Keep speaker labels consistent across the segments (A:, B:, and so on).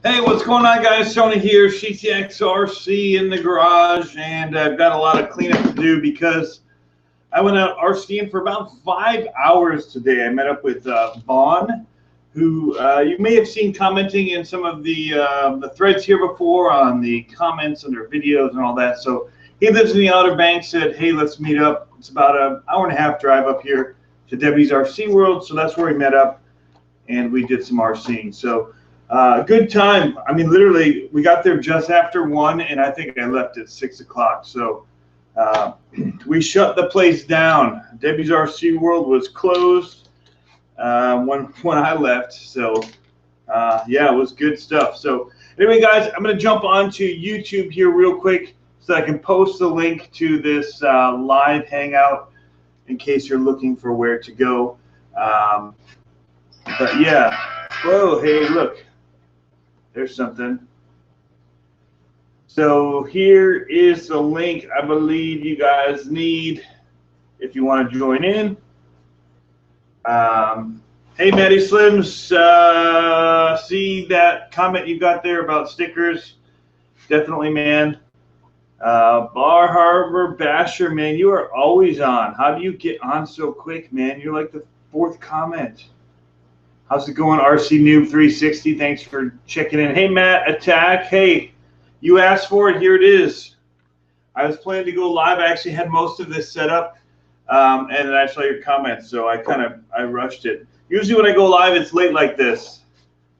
A: Hey, what's going on, guys? Tony here, CCxRC in the garage, and I've got a lot of cleanup to do because I went out RCing for about 5 hours today. I met up with Vaughn, who you may have seen commenting in some of the threads here before on the comments under videos and all that. So he lives in the Outer Banks. Said, hey, let's meet up. It's about an hour-and-a-half drive up here to Debbie's RC World, so that's where we met up, and we did some RCing. So. Good time. I mean, literally, we got there just after 1, and I think I left at 6 o'clock. So we shut the place down. Debbie's RC World was closed when I left. So yeah, it was good stuff. So anyway, guys, I'm going to jump onto YouTube here real quick so I can post the link to this live Hangout in case you're looking for where to go. But yeah, whoa, hey, look. There's something. So here is the link I believe you guys need if you want to join in. Hey, Matty Slims, see that comment you got there about stickers? Definitely, man. Bar Harbor Basher, man, you are always on. How do you get on so quick, man? You're like the 4th comment. How's it going, RC Noob 360? Thanks for checking in. Hey, Matt Attack. Hey, you asked for it. Here it is. I was planning to go live. I actually had most of this set up, and then I saw your comments, so I rushed it. Usually when I go live, it's late like this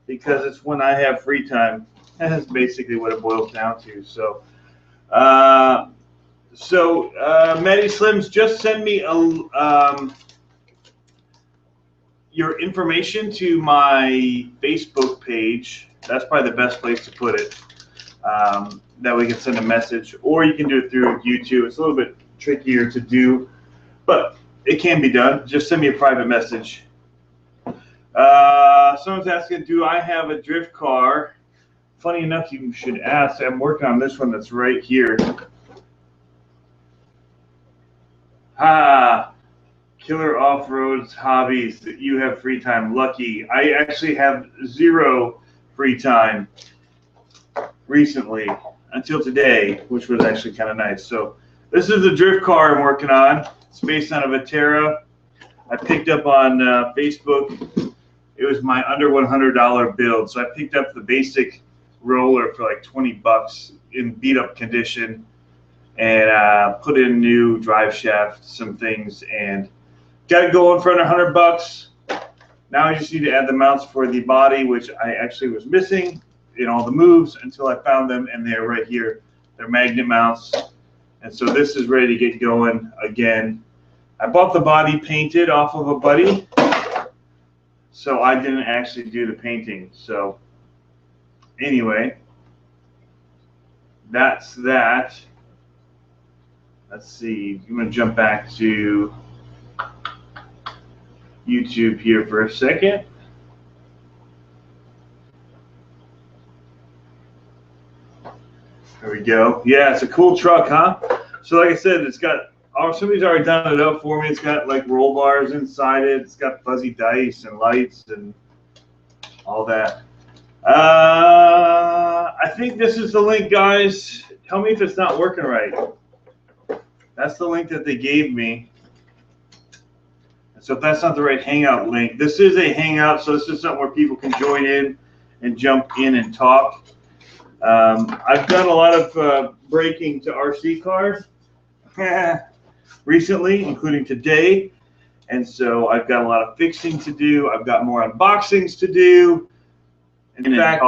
A: because it's when I have free time. That's basically what it boils down to. So, Matty Slims, just send me your information to my Facebook page. That's probably the best place to put it. That we can send a message, or you can do it through YouTube. It's a little bit trickier to do, but it can be done. Just send me a private message. Someone's asking, do I have a drift car? Funny enough, you should ask. I'm working on this one that's right here. Killer off-roads hobbies that you have free time. Lucky. I actually have 0 free time recently until today, which was actually kind of nice. So this is the drift car I'm working on. It's based on a Vetera. I picked up on Facebook. It was my under $100 build. So I picked up the basic roller for like 20 bucks in beat up condition and put in new drive shaft, some things, and got it going for under 100 bucks. Now I just need to add the mounts for the body, which I actually was missing in all the moves until I found them, and they're right here. They're magnet mounts. And so this is ready to get going again. I bought the body painted off of a buddy, so I didn't actually do the painting. So anyway, that's that. Let's see. I'm going to jump back to YouTube here for a second. There we go. Yeah, it's a cool truck, huh? So like I said, it's got, somebody's already done it up for me. It's got like roll bars inside it. It's got fuzzy dice and lights and all that. I think this is the link, guys. Tell me if it's not working right. That's the link that they gave me. So if that's not the right Hangout link, this is a Hangout, so this is something where people can join in and jump in and talk. I've done a lot of breaking to RC cars recently, including today, and so I've got a lot of fixing to do. I've got more unboxings to do. In fact,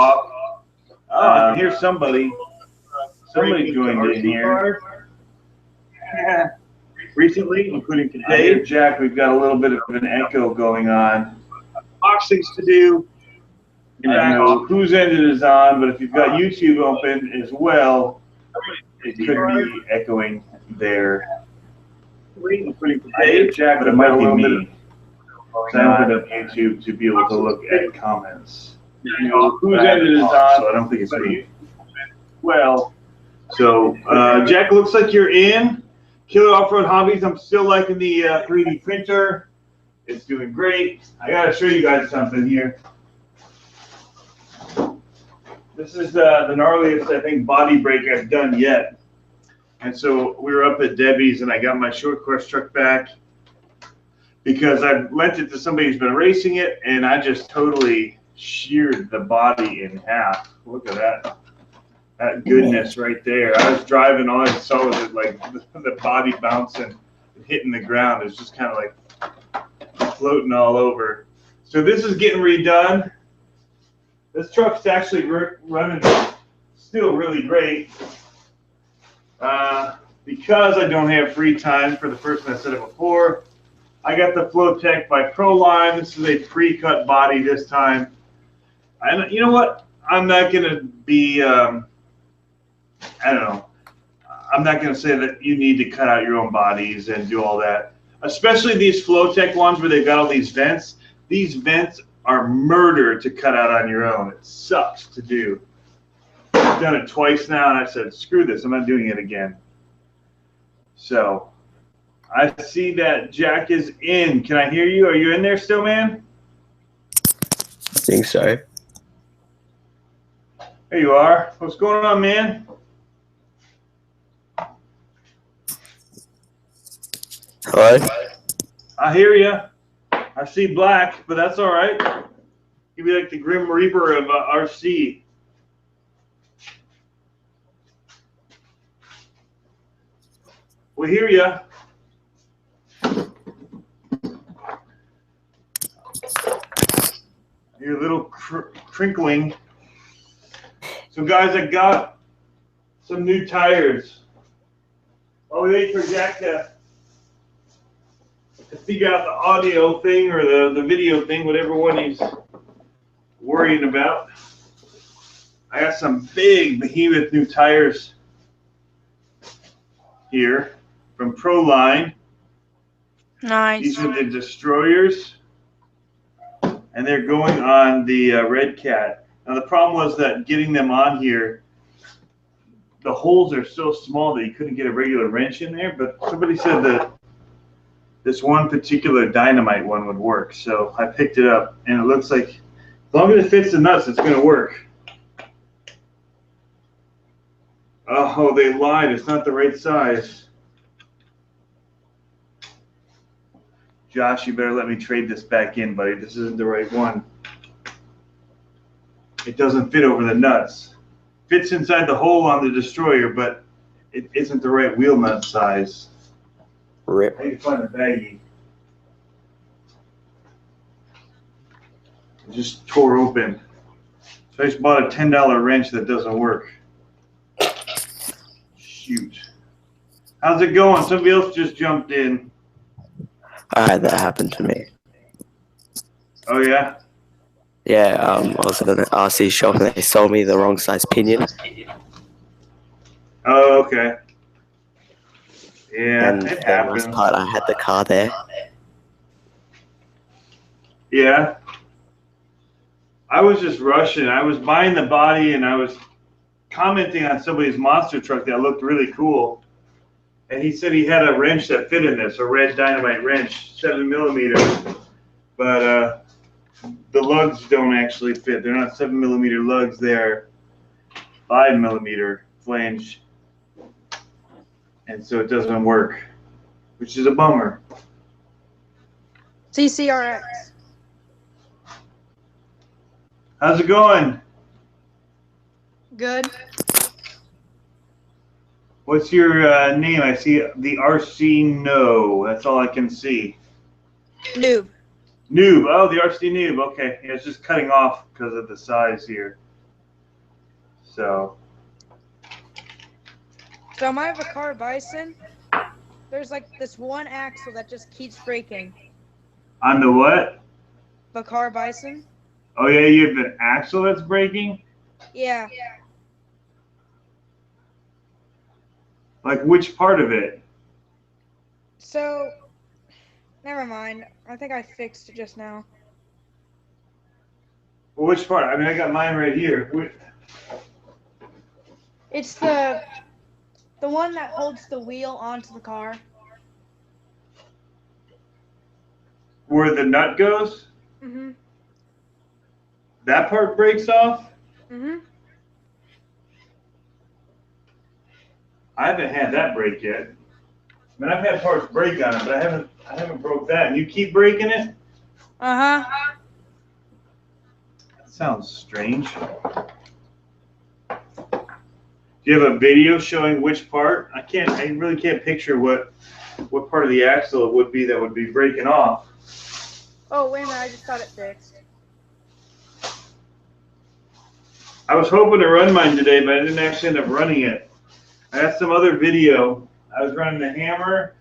A: here's somebody joined in here. Recently, including today. Jack, we've got a little bit of an echo going on. Unboxings to do. I don't know whose end it is on, but if you've got YouTube open as well, it could be echoing there. Including today, Jack, but it might be me. So I opened up YouTube to be able to look at comments. You know whose end it is on, so I don't think it's me. Well, so Jack, looks like you're in. Killer Off-Road Hobbies, I'm still liking the 3D printer. It's doing great. I got to show you guys something here. This is the gnarliest, I think, body break I've done yet. And so we were up at Debbie's, and I got my short course truck back because I lent it to somebody who's been racing it, and I just totally sheared the body in half. Look at that. That goodness right there. I was driving, all I saw was it, like the body bouncing and hitting the ground. It's just kind of like floating all over. So this is getting redone. This truck's actually running still really great. Because I don't have free time for the person I said it before, I got the Flowtech by Proline. This is a pre-cut body this time. You know what? I'm not going to be, I don't know. I'm not going to say that you need to cut out your own bodies and do all that. Especially these Flowtech ones where they've got all these vents. These vents are murder to cut out on your own. It sucks to do. I've done it twice now, and I said, screw this. I'm not doing it again. So I see that Jack is in. Can I hear you? Are you in there still, man?
B: I think so.
A: There you are. What's going on, man?
B: Hello?
A: I hear you. I see black, but that's all right. You'd be like the Grim Reaper of RC. We hear you. You're a little crinkling. So, guys, I got some new tires. I'll wait for Jack to figure out the audio thing or the video thing, whatever one he's worrying about. I got some big behemoth new tires here from Proline.
C: Nice.
A: These are the Destroyers, and they're going on the Red Cat. Now the problem was that getting them on here, the holes are so small that you couldn't get a regular wrench in there, but somebody said that this one particular dynamite one would work, so I picked it up, and it looks like as long as it fits the nuts, it's going to work. Oh, they lied. It's not the right size. Josh, you better let me trade this back in, buddy. This isn't the right one. It doesn't fit over the nuts. Fits inside the hole on the Destroyer, but it isn't the right wheel nut size.
B: Rip.
A: I need to find a baggie. It just tore open. So I just bought a $10 wrench that doesn't work. Shoot. How's it going? Somebody else just jumped in.
B: I had that happen to me.
A: Oh, yeah?
B: Yeah, I was at an RC shop and they sold me the wrong size pinion.
A: Oh, okay. Yeah,
B: And
A: it
B: the
A: happens.
B: worst part, I had the car there.
A: Yeah. I was just rushing. I was buying the body and I was commenting on somebody's monster truck that looked really cool. And he said he had a wrench that fit in this, a red dynamite wrench, 7mm. But the lugs don't actually fit. They're not 7mm lugs. They're 5mm flange. And so it doesn't work, which is a bummer.
C: CCRX.
A: How's it going?
C: Good.
A: What's your name? I see the RC No. That's all I can see.
C: Noob.
A: Noob. Oh, the RC Noob. Okay. Yeah, it's just cutting off because of the size here. So.
C: So I have a car Bison. There's like this one axle that just keeps breaking.
A: On the what?
C: The car Bison.
A: Oh, yeah, you have an axle that's breaking?
C: Yeah.
A: Like which part of it?
C: So, never mind. I think I fixed it just now.
A: Well, which part? I mean, I got mine right here.
C: It's the one that holds the wheel onto the car.
A: Where the nut goes?
C: Mhm.
A: That part breaks off?
C: Mhm.
A: I haven't had that break yet. I mean, I've had parts break on it, but I haven't broke that. And you keep breaking it?
C: Uh-huh.
A: That sounds strange. Do you have a video showing which part? I really can't picture what part of the axle it would be that would be breaking off.
C: Oh, wait a minute, I just got it fixed.
A: I was hoping to run mine today, but I didn't actually end up running it. I had some other video. I was running the hammer.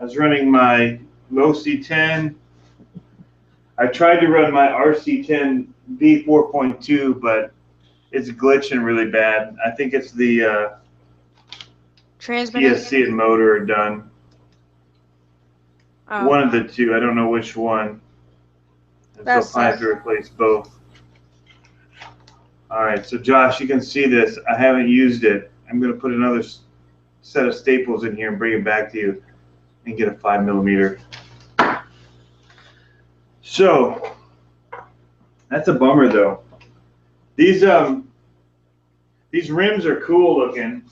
A: I was running my Losi 10. I tried to run my RC10 V4.2, but it's glitching really bad. I think it's the
C: Transmitter?
A: ESC and motor are done.
C: Oh.
A: One of the two. I don't know which one. And so
C: That's
A: I have to replace both. All right, so Josh, you can see this. I haven't used it. I'm going to put another set of staples in here and bring it back to you and get a 5mm. So that's a bummer, though. These rims are cool looking.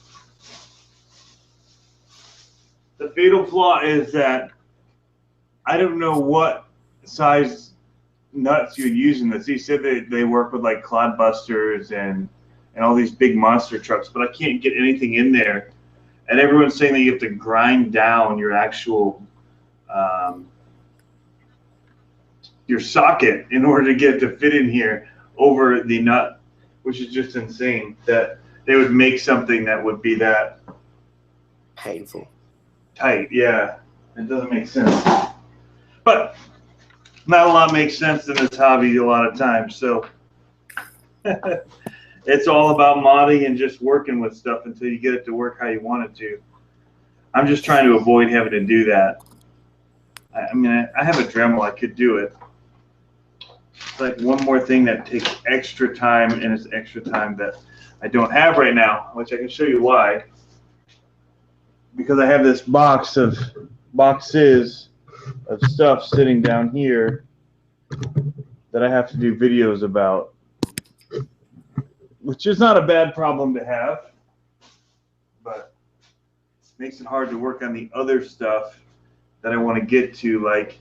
A: The fatal flaw is that I don't know what size nuts you're using this. He said that they work with like clodbusters and all these big monster trucks, but I can't get anything in there. And everyone's saying that you have to grind down your actual your socket in order to get it to fit in here over the nut, which is just insane that they would make something that would be that
B: Painful.
A: tight. Yeah, it doesn't make sense. But not a lot makes sense in this hobby a lot of times. So it's all about modding and just working with stuff until you get it to work how you want it to. I'm just trying to avoid having to do that. I mean, I have a Dremel. I could do it. It's like one more thing that takes extra time, and it's extra time that I don't have right now, which I can show you why. Because I have this boxes of stuff sitting down here that I have to do videos about, which is not a bad problem to have, but it makes it hard to work on the other stuff that I want to get to, like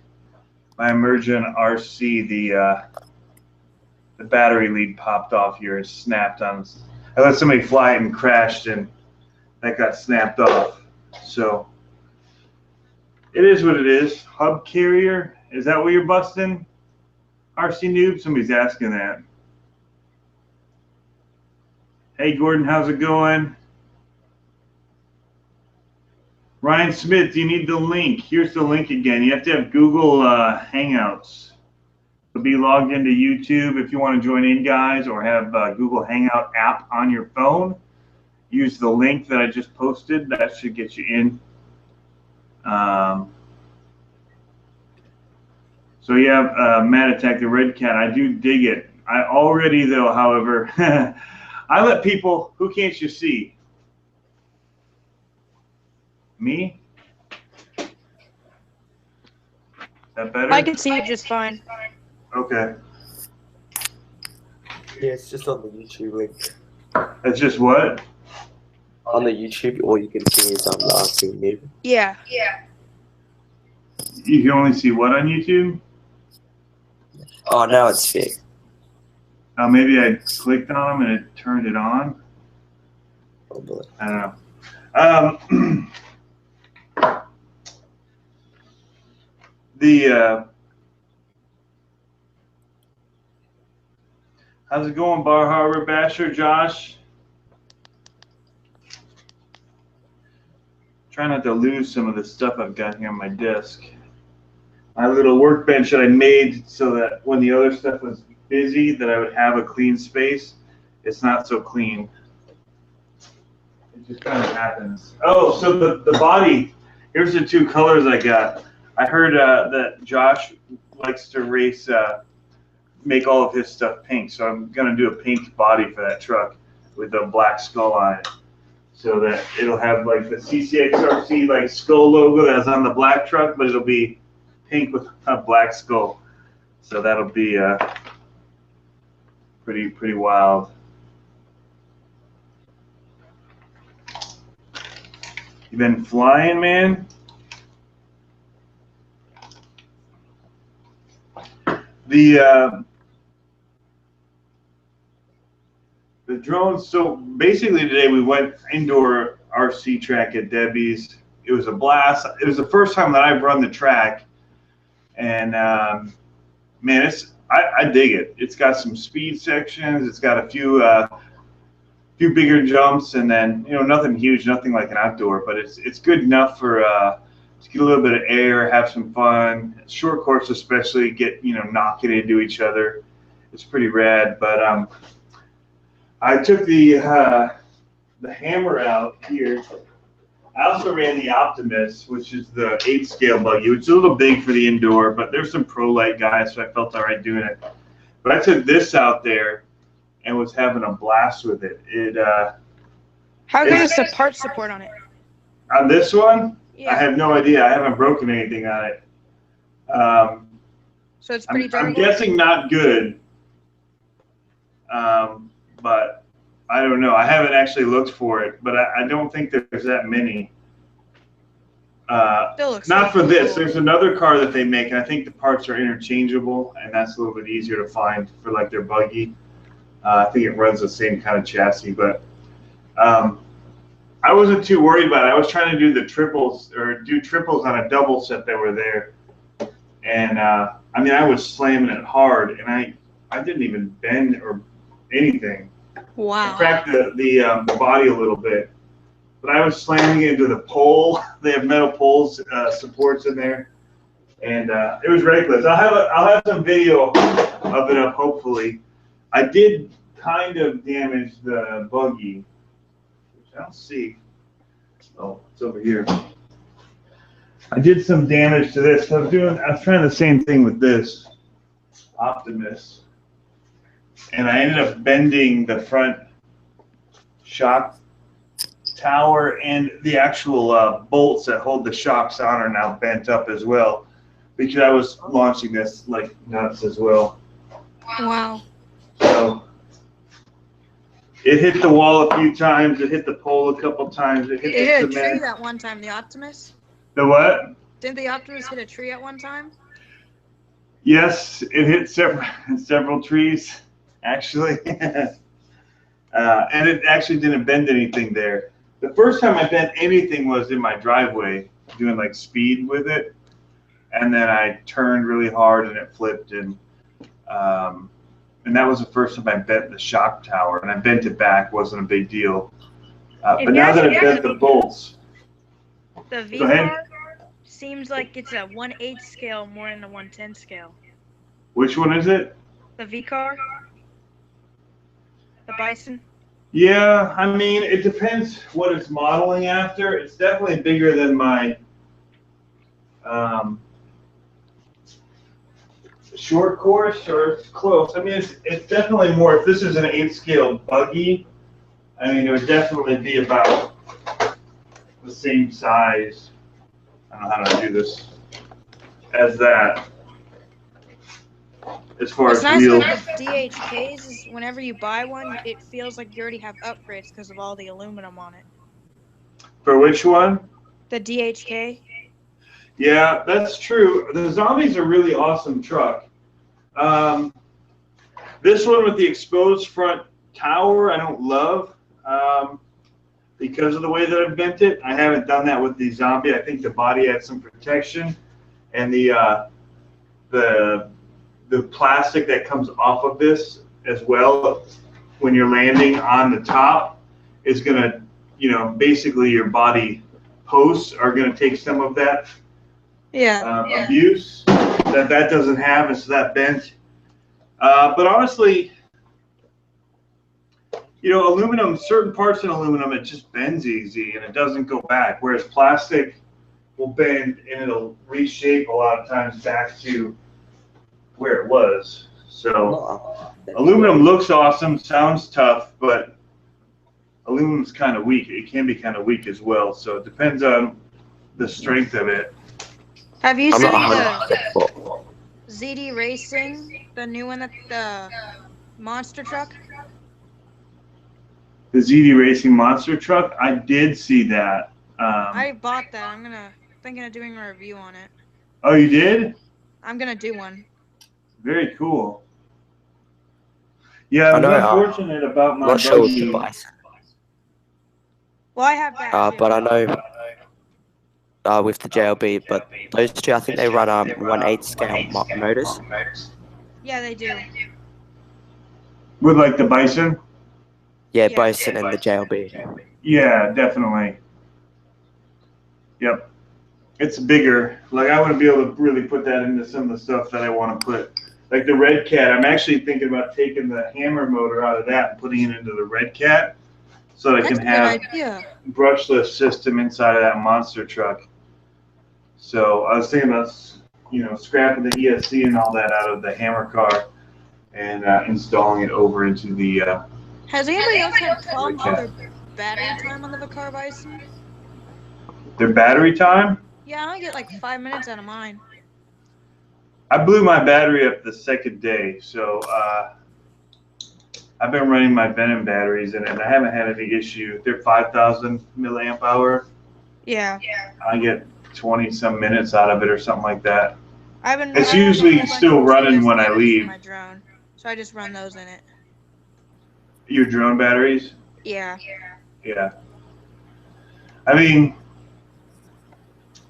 A: my Emergent RC. The battery lead popped off here and snapped on. I let somebody fly it and crashed, and that got snapped off. So it is what it is. Hub carrier, is that what you're busting? RC noob, somebody's asking that. Hey Gordon, how's it going? Ryan Smith, do you need the link? Here's the link again. You have to have Google Hangouts. So be logged into YouTube if you want to join in, guys, or have Google Hangout app on your phone. Use the link that I just posted. That should get you in. So yeah, Matt Attack the Red Cat. I do dig it. I already, though, however, I let people. Who can't you see? Me? Is that better?
C: I can see it just fine.
A: Okay.
B: Yeah, it's just on the YouTube link.
A: That's just what?
B: On the YouTube, all you can see is last noob.
C: Yeah.
A: You can only see what on YouTube?
B: Oh, now it's fixed.
A: Maybe I clicked on them and it turned it on.
B: Probably.
A: I don't know. How's it going, Bar Harbor Basher, Josh? Try not to lose some of the stuff I've got here on my desk. My little workbench that I made so that when the other stuff was busy, that I would have a clean space. It's not so clean. It just kind of happens. Oh, so the body. Here's the two colors I got. I heard that Josh likes to race, make all of his stuff pink. So I'm gonna do a pink body for that truck with a black skull on it, so that it'll have like the CCxRC like skull logo that's on the black truck, but it'll be pink with a black skull. So that'll be pretty wild. You been flying, man? The drones. So basically, today we went indoor RC track at Debbie's. It was a blast. It was the first time that I've run the track, and man, I dig it. It's got some speed sections. It's got a few bigger jumps, and then nothing huge, nothing like an outdoor, but it's good enough for to get a little bit of air, have some fun. Short course especially, get knocking into each other. It's pretty rad. But I took the hammer out here. I also ran the Optimus, which is the 8 scale buggy, which is a little big for the indoor, but there's some pro light guys, so I felt all right doing it. But I took this out there and was having a blast with it.
C: How good is the part support on it?
A: On this one?
C: Yeah.
A: I have no idea. I haven't broken anything on it.
C: So it's pretty
A: I'm
C: durable?
A: guessing not good, but I don't know. I haven't actually looked for it, but I don't think there's that many.
C: Still looks
A: Not for
C: cool.
A: this. There's another car that they make, and I think the parts are interchangeable, and that's a little bit easier to find for like their buggy. I think it runs the same kind of chassis, but I wasn't too worried about it. I was trying to do the triples on a double set that were there, and I mean I was slamming it hard, and I didn't even bend or anything.
C: Wow.
A: I cracked the body a little bit, but I was slamming it into the pole. They have metal poles supports in there, and it was reckless. I'll have some video of it up hopefully. I did kind of damage the buggy, which I don't see. Oh, it's over here. I did some damage to this. I was trying the same thing with this Optimus, and I ended up bending the front shock tower, and the actual bolts that hold the shocks on are now bent up as well, because I was launching this like nuts as well.
C: Wow.
A: So it hit the wall a few times. It hit the pole a couple times. It hit
C: It hit a
A: the
C: tree
A: cement.
C: that one time, the Optimus?
A: The what?
C: Didn't the Optimus hit a tree at one time?
A: Yes, it hit several trees, actually. And it actually didn't bend anything there. The first time I bent anything was in my driveway, doing like speed with it. And then I turned really hard and it flipped, and that was the first time I bent the shock tower, and I bent it back. Wasn't a big deal. But now that I bent the bolts,
C: The V
A: Go ahead.
C: car seems like it's a 1/8 scale more than a 1/10 scale.
A: which one is it?
C: The V car? The Bison?
A: Yeah, I mean, it depends what it's modeling after. It's definitely bigger than my short course, or it's close. I mean, it's definitely more. If this is an 8 scale buggy, I mean, it would definitely be about the same size. I don't know how to do this as that. As far
C: What's
A: as
C: nice
A: wheel.
C: about the DHKs is whenever you buy one, it feels like you already have upgrades because of all the aluminum on it.
A: For which one?
C: The DHK?
A: Yeah, that's true. The Zombie's a really awesome truck. This one with the exposed front tower, I don't love because of the way that I've bent it. I haven't done that with the Zombie. I think the body had some protection, and the plastic that comes off of this as well when you're landing on the top is gonna, basically your body posts are gonna take some of that abuse that doesn't have, and so that bent. But honestly, aluminum, certain parts in aluminum, it just bends easy and it doesn't go back, whereas plastic will bend and it'll reshape a lot of times back to where it was. So aluminum looks awesome, sounds tough, but aluminum's kind of weak. It can be kind of weak as well, so it depends on the strength of it.
C: Have you
B: I'm
C: seen
B: not
C: the
B: 100%.
C: ZD Racing, the new one, the monster truck?
A: The ZD Racing monster truck, I did see that.
C: I bought that. I'm thinking of doing a review on it.
A: Oh, you did?
C: I'm gonna do one.
A: Very cool. Yeah, I
B: I
A: was
B: know.
A: unfortunate about
B: I'm
A: my
B: not sure with the
A: buggy.
B: bison.
C: Well, I have that too.
B: But I know with the JLB, but those two, I think they run 1/8 scale motors.
C: Yeah, they do.
A: With like the bison?
B: Yeah,
C: Yeah.
B: bison and the JLB.
A: Yeah, definitely. Yep. It's bigger. Like I wouldn't be able to really put that into some of the stuff that I want to put. Like the Red Cat, I'm actually thinking about taking the hammer motor out of that and putting it into the Red Cat so that I
C: That's
A: can
C: a good
A: have
C: idea.
A: brushless system inside of that monster truck. So I was thinking about, scrapping the ESC and all that out of the hammer car and installing it over into the
C: Has anybody else had problems with
A: Cat.
C: their battery time on the car bison?
A: Their battery time?
C: Yeah, I only get like 5 minutes out of mine.
A: I blew my battery up the second day, so I've been running my Venom batteries in it, and I haven't had any issue. They're 5,000 milliamp hour.
C: Yeah.
A: I get 20 some minutes out of it or something like that.
C: I've been.
A: It's
C: I have a
A: usually
C: whole bunch
A: still
C: of
A: running
C: GS
A: when I
C: batteries
A: leave.
C: for my drone, so I just run those in it.
A: Your drone batteries?
C: Yeah.
A: Yeah. I mean,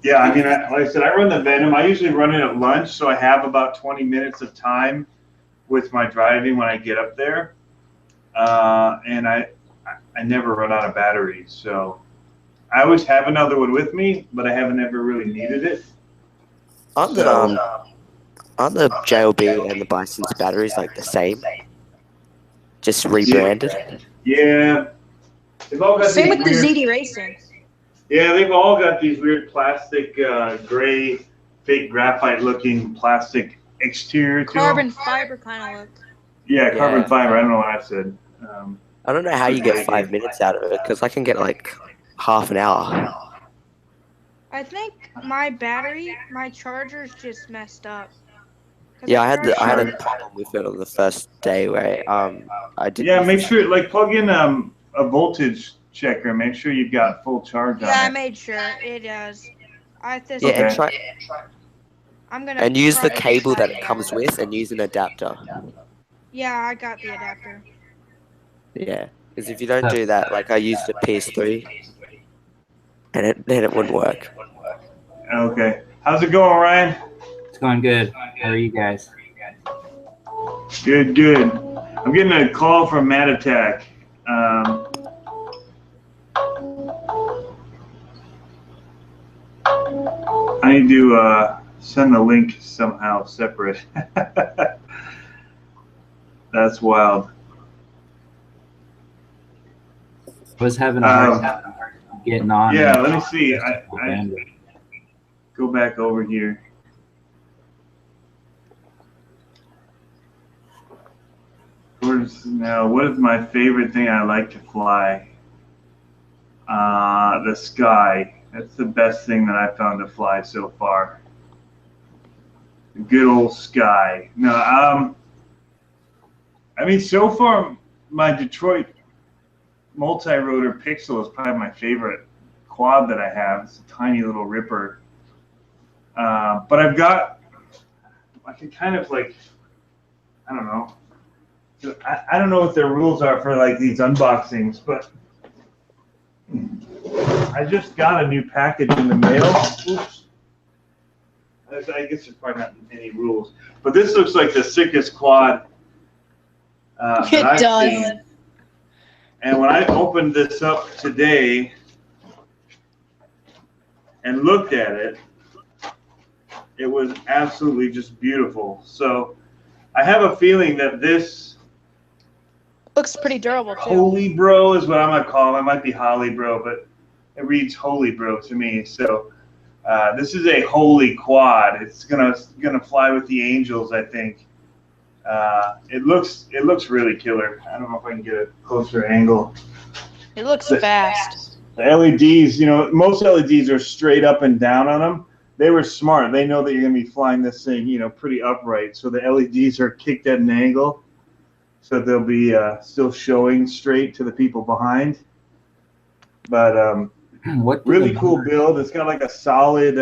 A: like I said, I run the Venom. I usually run it at lunch, so I have about 20 minutes of time with my driving when I get up there. And I never run out of batteries, so I always have another one with me, but I haven't ever really needed it.
B: Aren't the JLB and the Bison's batteries like the same? Just rebranded?
A: Yeah. They've all got
C: Same
A: these
C: with the
A: weird,
C: ZD Racing.
A: Yeah, they've all got these weird plastic, gray, fake graphite-looking plastic exterior to
C: Carbon
A: them.
C: fiber kind of look.
A: Yeah, carbon
B: Yeah.
A: fiber. I don't know what I said.
B: I don't know how you get 5 minutes out of it, because I can get like half an hour.
C: I think my charger's just messed up.
B: Yeah, I had a problem with it on the first day where I didn't.
A: Yeah, make sure, like, plug in a voltage checker. Make sure you've got full charge on it.
C: Yeah, I made sure it does.
B: Yeah, and try.
C: I'm gonna.
B: And use the
C: try
B: cable that
C: deciding
B: it comes
C: out.
B: with, and use an adapter.
C: Yeah, I got the adapter.
B: Yeah, because if you don't do that, like I used a PS3, and then it wouldn't work.
A: Okay. How's it going, Ryan?
D: It's going good. How are you guys?
A: Good, good. I'm getting a call from Mad Attack. I need to send the link somehow separate. That's wild.
D: I was having a hard time getting on.
A: Yeah, let me see. I go back over here. What is my favorite thing I like to fly? The sky. That's the best thing that I've found to fly so far. The good old sky. No, I mean, so far, my Detroit multi-rotor Pixel is probably my favorite quad that I have. It's a tiny little ripper. But I can kind of like, I don't know. I don't know what their rules are for like these unboxings, but I just got a new package in the mail. Oops. I guess there's probably not any rules, but this looks like the sickest quad that I've seen. And when I opened this up today and looked at it, it was absolutely just beautiful. So I have a feeling that this
C: looks pretty durable too.
A: Holy Bro is what I'm gonna call it. It might be Holly Bro, but it reads Holy Bro to me. So this is a holy quad. It's gonna fly with the angels, I think. It looks really killer. I don't know if I can get a closer angle.
C: It looks fast.
A: The LEDs, most LEDs are straight up and down on them. They were smart. They know that you're gonna be flying this thing, pretty upright. So the LEDs are kicked at an angle, so they'll be still showing straight to the people behind. But
D: What did
A: Really
D: the
A: cool
D: motor-
A: build. It's got like a solid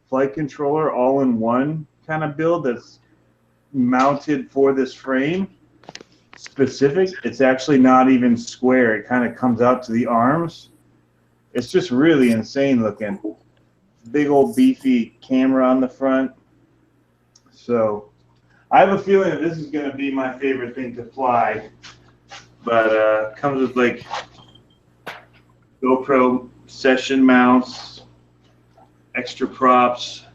A: flight controller all-in-one kind of build that's mounted for this frame specific. It's actually not even square. It kind of comes out to the arms. It's just really insane looking. Big old beefy camera on the front. So I have a feeling that this is going to be my favorite thing to fly. But comes with like GoPro session mounts, extra props.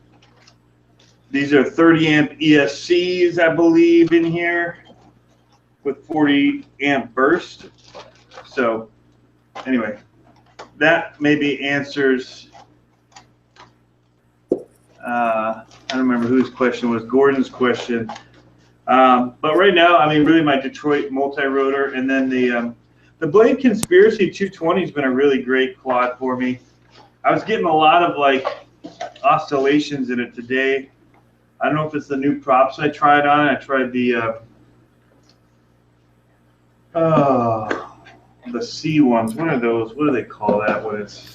A: These are 30 amp ESCs, I believe, in here with 40 amp burst. So anyway, that maybe answers, I don't remember whose question was, Gordon's question. But right now, I mean, really my Detroit multi-rotor, and then the Blade Conspiracy 220 has been a really great quad for me. I was getting a lot of like oscillations in it today. I don't know if it's the new props I tried on. I tried the C ones. What are those? What do they call that when it's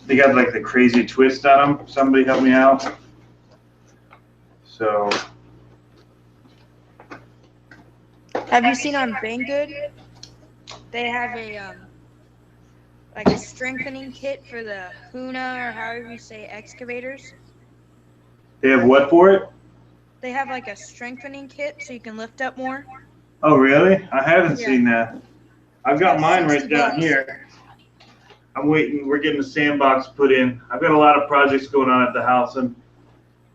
A: they got like the crazy twist on them. Somebody help me out. So
C: Have you seen on Banggood? They have a like a strengthening kit for the Huna, or however you say, excavators.
A: they have what for it?
C: They have like a strengthening kit so you can lift up more.
A: Oh, really? I haven't
C: Yeah.
A: seen that. I've got
C: It's
A: mine right
C: 60
A: down
C: bucks.
A: here. I'm waiting. We're getting the sandbox put in. I've got a lot of projects going on at the house. I'm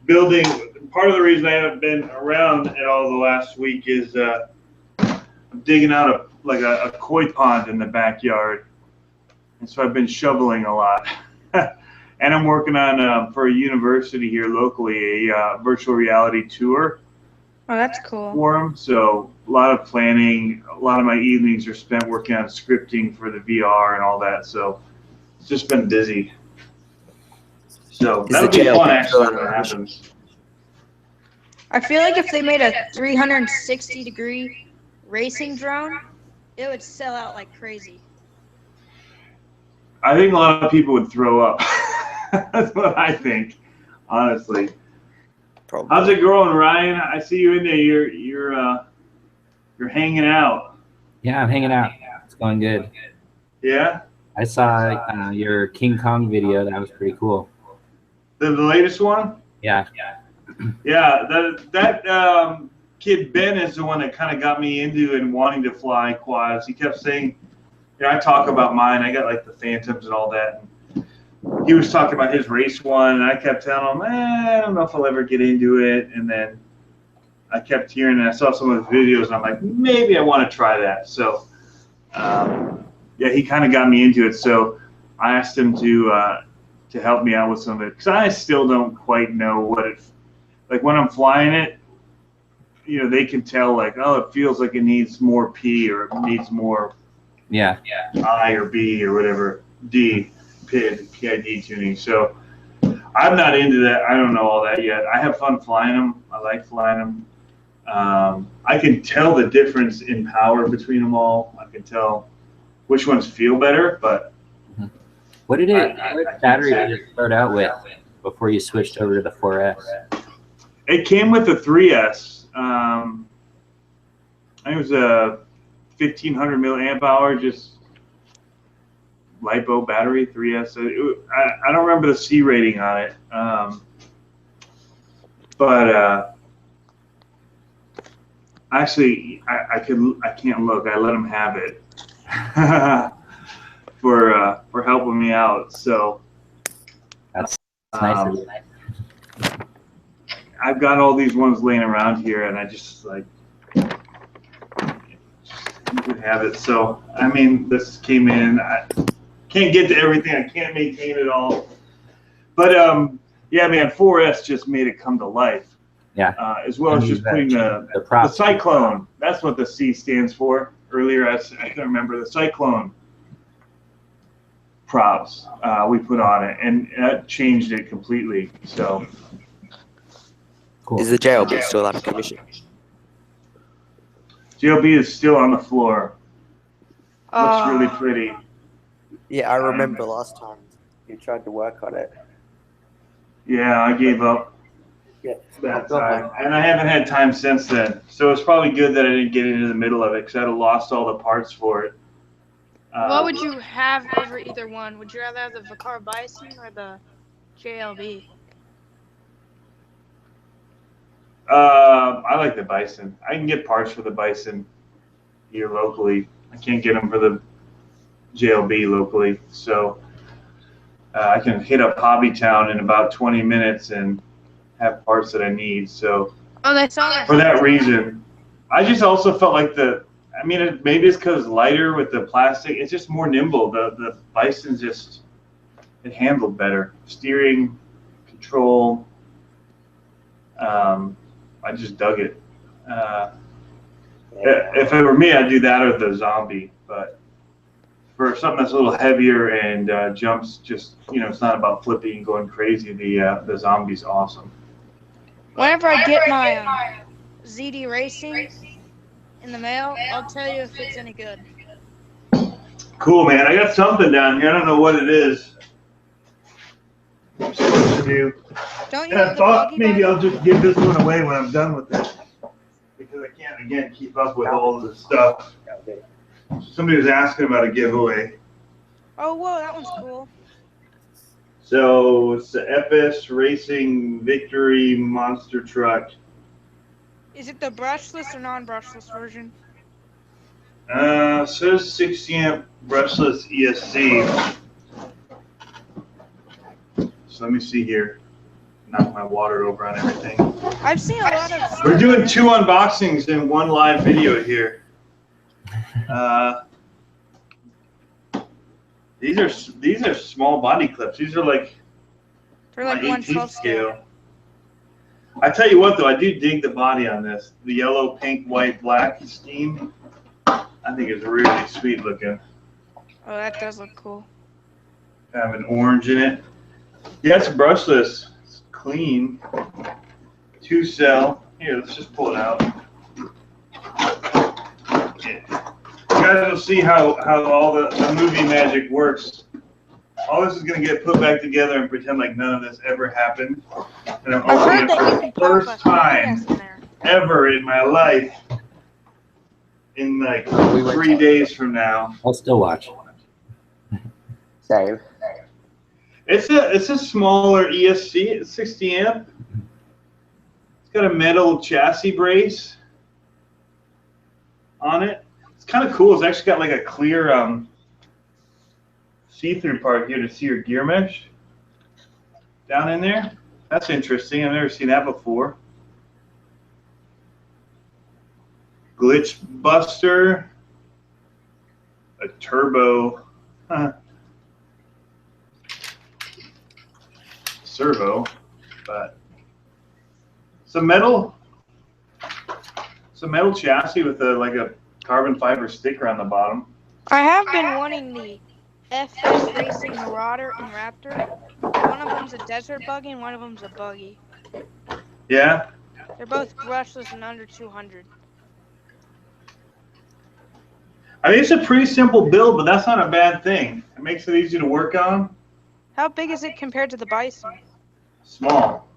A: building. Part of the reason I haven't been around at all the last week is I'm digging out a koi pond in the backyard, and so I've been shoveling a lot. And I'm working on for a university here locally a virtual reality tour
C: Oh, that's cool.
A: for them. So a lot of planning. A lot of my evenings are spent working on scripting for the VR and all that. So it's just been busy. So that'll be fun actually when it happens.
C: I feel like if they made a 360-degree racing drone, it would sell out like crazy.
A: I think a lot of people would throw up. That's what I think, honestly.
B: Probably.
A: How's it going, Ryan? I see you in there. You're hanging out.
D: Yeah, I'm hanging out. It's going good.
A: Yeah.
D: I saw your King Kong video. That was pretty cool.
A: The latest one.
D: Yeah.
A: Yeah. That kid Ben is the one that kind of got me into and wanting to fly quads. He kept saying, you know, I talk about mine. I got like the Phantoms and all that. And he was talking about his race one, and I kept telling him, I don't know if I'll ever get into it. And then I kept hearing, and I saw some of the videos, and I'm like, maybe I want to try that. So, yeah, he kind of got me into it. So I asked him to help me out with some of it, because I still don't quite know what it, like when I'm flying it, you know, they can tell like, oh, it feels like it needs more P or it needs more I or B or whatever, D, PID tuning. So I'm not into that. I don't know all that yet. I have fun flying them. I like flying them. I can tell the difference in power between them all. I can tell which ones feel better, but
D: What battery did it start out with before you switched over to the 4S?
A: it came with the 3S. I think it was a 1500 milliamp hour, just LiPo battery, 3S. I don't remember the C rating on it, but actually I can't look. I let them have it for helping me out. So
D: That's nice of you.
A: I've got all these ones laying around here, and I just like you can have it. So I mean, this came in. I can't get to everything. I can't maintain it all. But yeah, man, 4S just made it come to life.
D: Yeah.
A: As well as just putting the Cyclone. That's what the C stands for. Earlier, I can't remember the Cyclone props we put on it, and that changed it completely. So.
B: Cool. Is the JLB still out of commission?
A: JLB is still on the floor. Looks really pretty.
B: Yeah, I remember last time you tried to work on it.
A: Yeah, I gave up
B: Yeah,
A: that time, and I haven't had time since then. So it's probably good that I didn't get into the middle of it because I'd have lost all the parts for it.
C: What would you have over either one? Would you rather have the Vicar Bison or the JLB?
A: I like the Bison. I can get parts for the Bison here locally. I can't get them for the JLB locally, so I can hit up Hobbytown in about 20 minutes and have parts that I need. So
C: that's all.
A: For that reason, I just also felt like maybe it's because it's lighter with the plastic. It's just more nimble. The Bison it handled better. Steering, control. I just dug it. If it were me, I'd do that or the Zombie. But for something that's a little heavier and jumps, it's not about flipping and going crazy. The Zombie's awesome.
C: Whenever I get my ZD Racing in the mail, I'll tell you if it's any good.
A: Cool, man. I got something down here. I don't know what it is. I'm supposed to do.
C: Don't you
A: And I
C: have the
A: thought
C: buggy
A: maybe
C: bike?
A: I'll just give this one away when I'm done with it. Because I can't, again, keep up with all of the stuff. Somebody was asking about a giveaway.
C: Oh, whoa, that one's cool.
A: So it's the FS Racing Victory Monster Truck.
C: Is it the brushless or non-brushless version?
A: Says 60 amp brushless ESC. So let me see here. Knock my water over on everything.
C: I've seen a lot of.
A: We're doing 2 unboxings in one live video here. These are small body clips. These are like
C: They're like 1/12 scale.
A: I tell you what, though, I do dig the body on this. The yellow, pink, white, black scheme. I think it's really sweet looking.
C: Oh, that does look cool.
A: Have an orange in it. Yeah, it's brushless. It's clean. 2-cell. Here, let's just pull it out. Yeah. You guys will see how all the movie magic works. All this is going to get put back together and pretend like none of this ever happened. And I'm opening it for the first time ever in my life in like 3 days from now.
D: I'll still watch.
B: Same.
A: It's a smaller ESC. It's 60 amp. It's got a metal chassis brace on it. It's kind of cool. It's actually got like a clear see-through part here to see your gear mesh down in there. That's interesting. I've never seen that before. Glitch buster, a turbo servo, but it's a metal chassis with a carbon fiber sticker on the bottom.
C: I have been wanting the FS Racing Marauder and Raptor. One of them's a desert buggy and one of them's a buggy.
A: Yeah?
C: They're both brushless and under 200.
A: I mean, it's a pretty simple build, but that's not a bad thing. It makes it easy to work on.
C: How big is it compared to the Bison?
A: Small.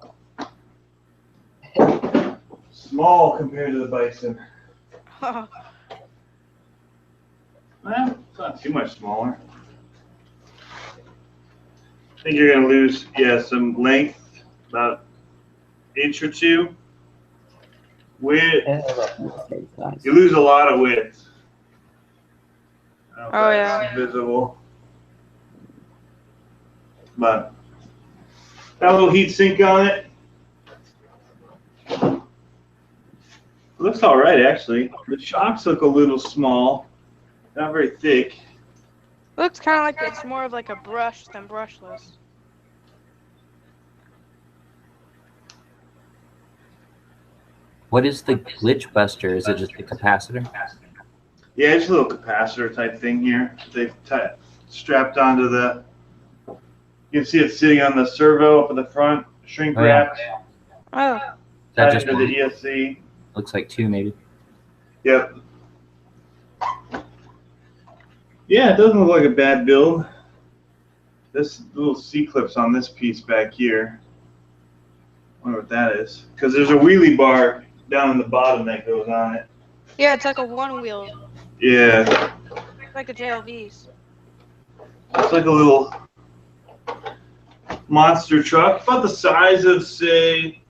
A: Small compared to the Bison. Well, it's not too much smaller. I think you're going to lose, some length, about an inch or 2. Width, you lose a lot of width.
C: Oh, yeah.
A: Visible. But got a little heat sink on it. Looks all right, actually. The shocks look a little small, not very thick.
C: Looks kind of like it's more of like a brush than brushless.
D: What is the glitch buster? Is it just a capacitor?
A: Yeah, it's a little capacitor type thing here. They've strapped onto the. You can see it sitting on the servo up at the front, shrink wrapped.
C: Oh.
D: That just
A: into the ESC.
D: Looks like 2 maybe.
A: Yep. Yeah, it doesn't look like a bad build. This little C-clip's on this piece back here. I wonder what that is. Because there's a wheelie bar down in the bottom that goes on it.
C: Yeah, it's like a one wheel.
A: Yeah.
C: It's like a JLB's.
A: It's like a little monster truck. About the size of, say,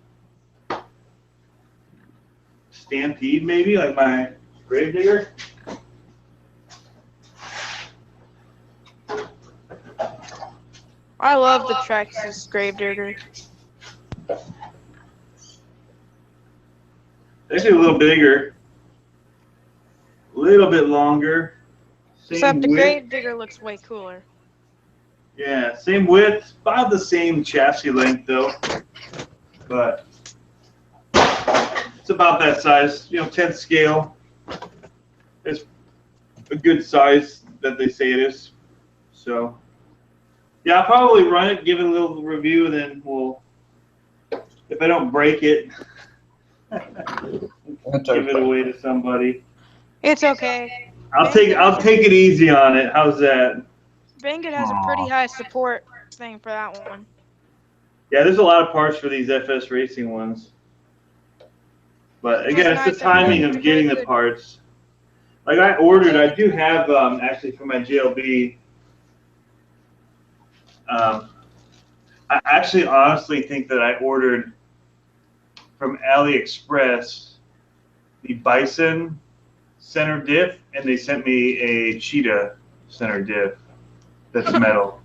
A: Stampede, maybe, like my Gravedigger.
C: I love the Traxxas Gravedigger.
A: Actually, a little bigger, a little bit longer. Same
C: Except the
A: width.
C: Gravedigger looks way cooler.
A: Yeah, same width, about the same chassis length though, but it's about that size. You know, 10th scale. It's a good size that they say it is. So, yeah, I'll probably run it, give it a little review, and then we'll, if I don't break it, give it away to somebody.
C: It's okay.
A: I'll take it easy on it. How's that?
C: Banggood has a pretty high support thing for that one.
A: Yeah, there's a lot of parts for these FS Racing ones. But again, it's the timing of getting the parts. Like I ordered, I do have actually for my JLB. I actually honestly think that I ordered from AliExpress the Bison center diff, and they sent me a Cheetah center diff that's metal.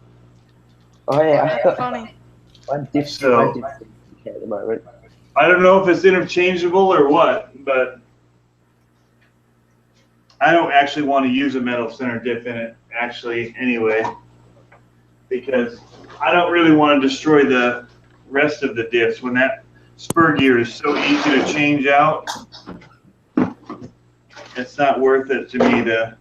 B: Oh yeah, I've got
C: Funny.
B: one diff
A: So-
B: at the moment.
A: I don't know if it's interchangeable or what, but I don't actually want to use a metal center diff in it, actually, anyway, because I don't really want to destroy the rest of the diffs when that spur gear is so easy to change out. It's not worth it to me to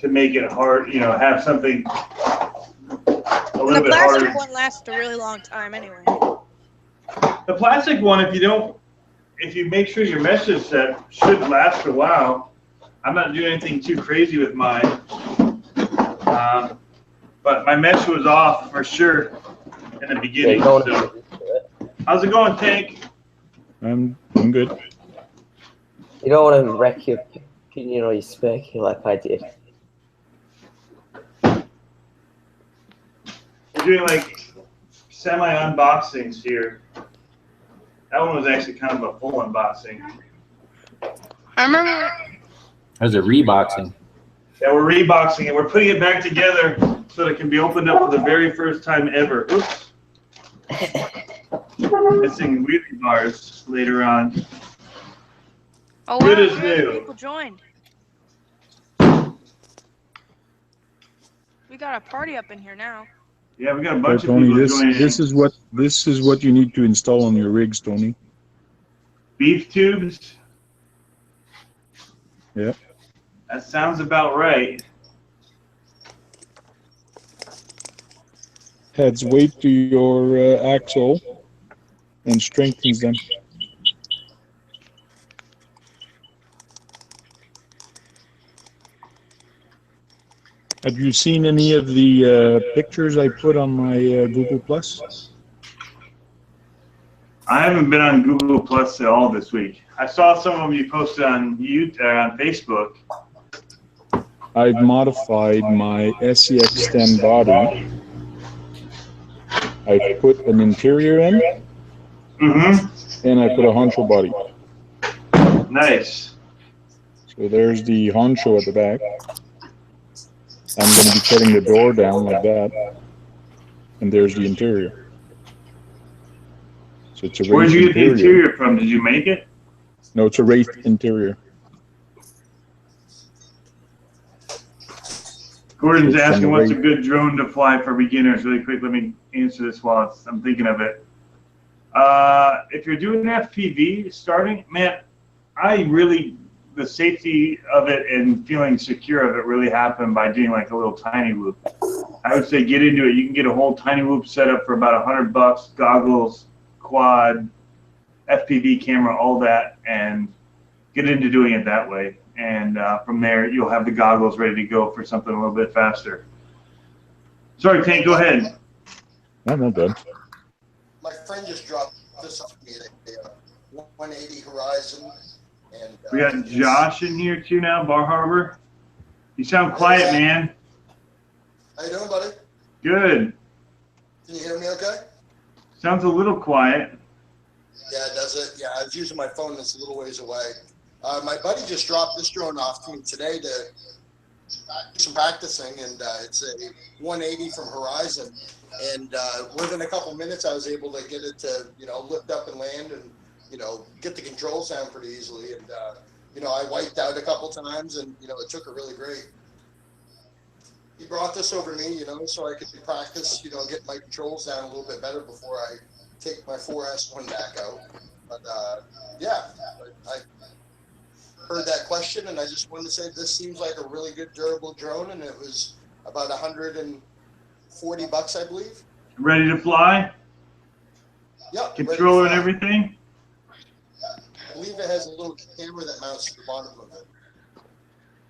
A: make it hard, you know, have something a
C: The
A: little bit
C: plastic
A: harder.
C: one lasts a really long time anyway.
A: The plastic one, if you make sure your mesh is set, should last a while. I'm not doing anything too crazy with mine. But my mesh was off for sure in the beginning. So. How's it going, Tank?
E: I'm good.
B: You don't want to wreck your opinion or your spare key like I did.
A: We're doing like semi-unboxings here. That one was actually kind of a full unboxing.
C: I remember.
D: There's a reboxing.
A: Yeah, we're reboxing it. We're putting it back together so that it can be opened up for the very first time ever. Oops. Missing wheelie bars later on.
C: Oh,
A: Good
C: wow,
A: as
C: three
A: new.
C: people joined. We got a party up in here now.
A: Yeah, we got a bunch of
E: Tony,
A: people
E: this
A: joining.
E: this is what you need to install on your rigs, Tony.
A: Beef tubes.
E: Yeah.
A: That sounds about right.
E: Adds weight to your axle and strengthens them. Have you seen any of the pictures I put on my Google Plus?
A: I haven't been on Google Plus at all this week. I saw some of them you posted on on Facebook.
E: I've modified my SCX stem body. I put an interior in,
A: Mm-hmm.
E: and I put a honcho body.
A: Nice.
E: So there's the honcho at the back. I'm going to be cutting the door down like that. And there's the interior. So it's a
A: Where'd
E: wraith
A: you get the
E: interior.
A: interior from? Did you make it?
E: No, it's a wraith interior.
A: Gordon's
E: It's from
A: asking
E: the
A: what's a
E: Wraith.
A: good drone to fly for beginners. Really quick, let me answer this while I'm thinking of it. If you're doing FPV starting, man, the safety of it and feeling secure of it really happened by doing like a little tiny whoop. I would say get into it. You can get a whole tiny whoop set up for about $100, goggles, quad, FPV camera, all that, and get into doing it that way. and from there you'll have the goggles ready to go for something a little bit faster. Sorry, Tank, go ahead.
E: I'm not done.
F: My friend just dropped this off me at 180 Horizon. And
A: We got Josh in here too now, Bar Harbor. You sound quiet, man.
F: How you doing, buddy?
A: Good.
F: Can you hear me okay?
A: Sounds a little quiet.
F: Yeah, does it? Yeah, I was using my phone that's a little ways away. My buddy just dropped this drone off to me today to do some practicing, and it's a 180 from Horizon. And within a couple minutes, I was able to get it to, lift up and land and, get the control sound pretty easily. And, I wiped out a couple times, and, it took it really great. He brought this over to me, so I could practice, get my controls down a little bit better before I take my 4S1 back out. But, yeah, I heard that question, and I just wanted to say this seems like a really good durable drone, and it was about $140, I believe.
A: Ready to fly?
F: Yep.
A: Controller and everything?
F: I believe it has a little camera that mounts to the bottom of it.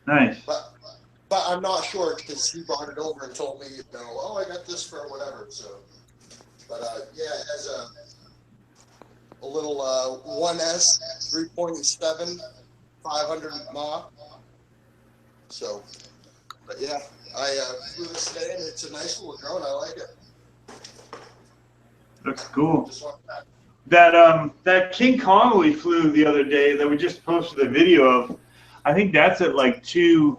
A: Nice.
F: But I'm not sure because he brought it over and told me, I got this for whatever. So, but yeah, it has a little 1S 3.7 500 mAh. So, but yeah, I flew this today and it's a nice little drone. I like it.
A: Looks cool.
F: Just want that.
A: That King Kong we flew the other day that we just posted a video of, I think that's at like just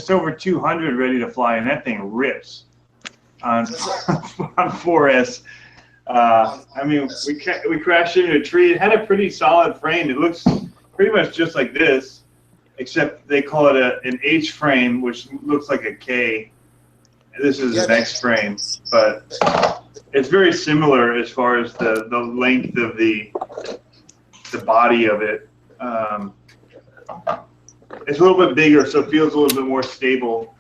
A: over 200 ready to fly, and that thing rips on 4S. I mean, we crashed into a tree. It had a pretty solid frame. It looks pretty much just like this, except they call it an H frame, which looks like a K. This is an X frame, but it's very similar as far as the length of the body of it. It's a little bit bigger, so it feels a little bit more stable.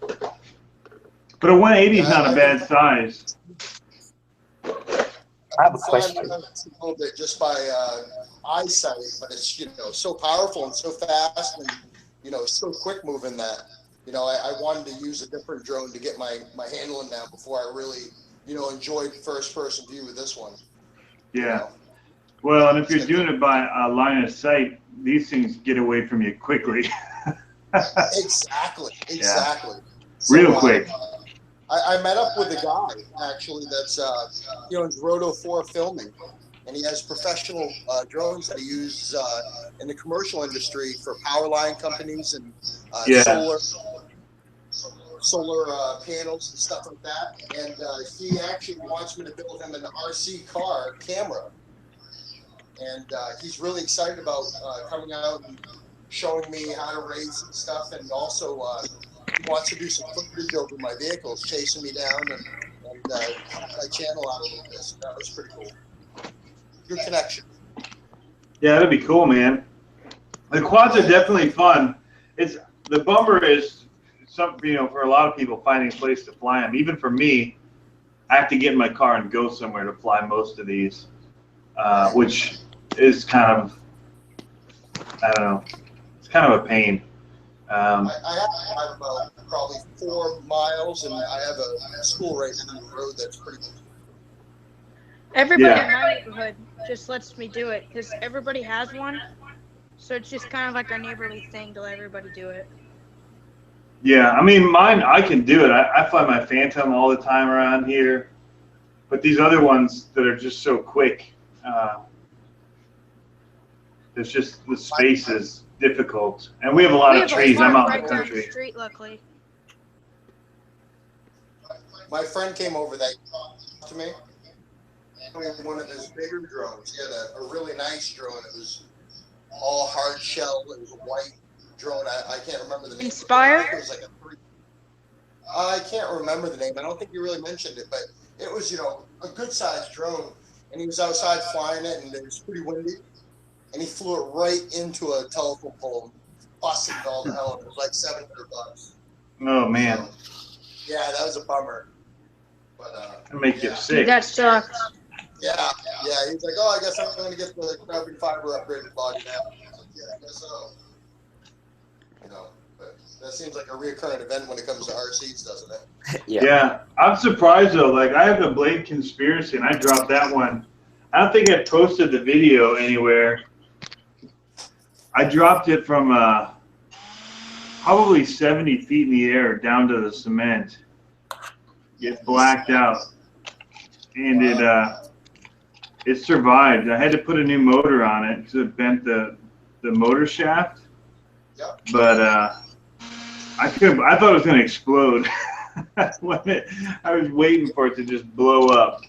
A: But a 180 is not a bad size.
B: I have a question.
F: A little bit just by eyesight, but it's so powerful and so fast and so quick moving that I wanted to use a different drone to get my handling down before I really enjoyed first person view with this one. Yeah.
A: Well, and if you're doing it by line of sight, these things get away from you quickly.
F: Exactly.
A: Yeah.
F: So,
A: real quick.
F: I met up with a guy actually that's in Roto 4 filming, and he has professional drones that he uses in the commercial industry for power line companies and solar panels and stuff like that. And he actually wants me to build him an RC car camera, and he's really excited about coming out and showing me how to raise and stuff, and also he wants to do some footage over my vehicles, chasing me down and my channel out a little bit. So that was pretty cool. Good connection.
A: Yeah, that'd be cool, man. The quads are definitely fun. The bummer is for a lot of people finding a place to fly them. Even for me, I have to get in my car and go somewhere to fly most of these, which is kind of, I don't know, it's kind of a pain.
F: I have to drive about probably 4 miles, and I have a school right down the road that's pretty cool.
C: Everybody in my neighborhood just lets me do it because everybody has one. So it's just kind of like our neighborly thing to let everybody do it.
A: Yeah, I mean, mine, I can do it. I fly my Phantom all the time around here. But these other ones that are just so quick, it's just the space is difficult. And we have a lot of trees. I'm out in the country.
C: Down the street, luckily.
F: My friend came over that to me. One of his bigger drones. He had a really nice drone. It was all hard shell. It was a white drone. I can't remember the name.
C: Inspire?
F: It was like I can't remember the name. I don't think you really mentioned it, but it was, a good sized drone. And he was outside flying it, and it was pretty windy. And he flew it right into a telephone pole, busted it all to hell. And it was like $700.
A: Oh man.
F: Yeah, that was a bummer. But
A: It'll make you sick.
C: That sucks.
F: Yeah. He's like, I guess I'm going to get the carbon fiber upgraded body now. I was like, yeah, I guess so. you know. But that seems like a reoccurring event when it comes to RCs, doesn't it?
A: Yeah, I'm surprised though. Like I have the Blade Conspiracy, and I dropped that one. I don't think I posted the video anywhere. I dropped it from probably 70 feet in the air down to the cement. It blacked out, and it survived. I had to put a new motor on it because it bent the motor shaft.
F: Yep.
A: But I thought it was gonna explode. I was waiting for it to just blow up,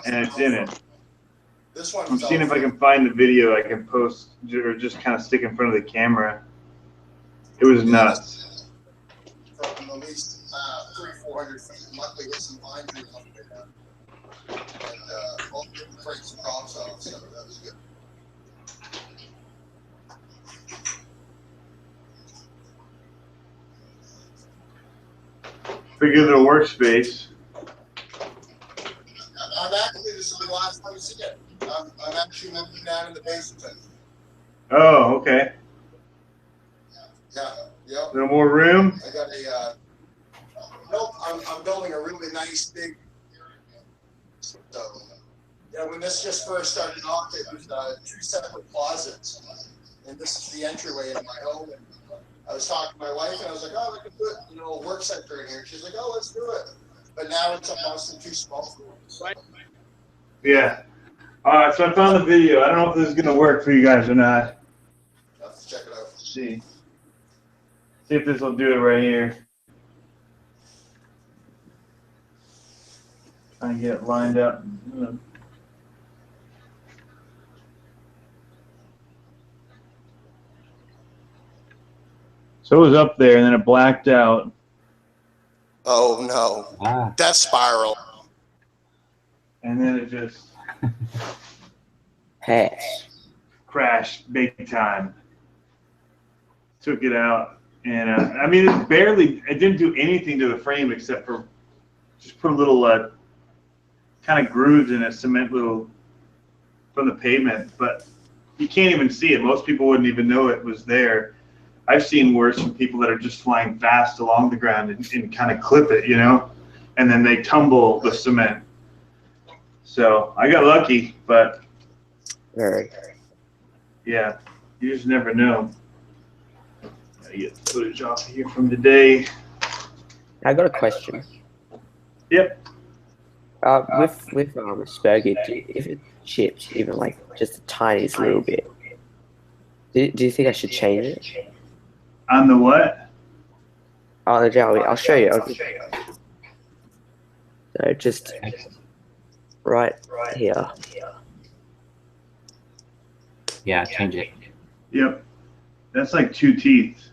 A: and it didn't.
F: This one.
A: I'm seeing if I can find the video I can post or just kind of stick in front of the camera. It was nuts.
F: From at least 300-400 feet. Luckily, hit some vine trees on the way down. And all different crates and props off, so that was good.
A: Figure the workspace.
F: I'm actually, this is the last time you see it. I'm actually moving down in the basement.
A: Oh, okay.
F: Yeah, yep.
A: No more room?
F: I got a, nope, I'm building a really nice big, so, yeah, when this just first started off, it was 2 separate closets. And this is the entryway into my home. And I was talking to my wife, and I was like, oh, I could put, a work center in here. She's like, oh, let's do it. But now it's almost too small for it.
A: Yeah. All right, so I found the video. I don't know if this is going to work for you guys or not.
F: I'll have to check it out.
A: Let's see. See if this will do it right here. Trying to get it lined up. So it was up there, and then it blacked out.
F: Oh, no.
D: Ah.
F: Death spiral.
A: And then it just crashed big time. Took it out, and I mean, it didn't do anything to the frame except for just put a little kind of grooves in a cement little from the pavement, but you can't even see it. Most people wouldn't even know it was there. I've seen worse from people that are just flying fast along the ground and kind of clip it, and then they tumble the cement. So I got lucky, but yeah, you just never know. Gotta get footage off here from today.
B: I got a question.
A: Yep.
B: With Asperger, if it chips even like just the tiniest little bit, do you think I should change it?
A: On the what?
B: Oh, the jelly. I'll show you. So just right here.
D: Yeah, change it.
A: Yep. That's like 2 teeth.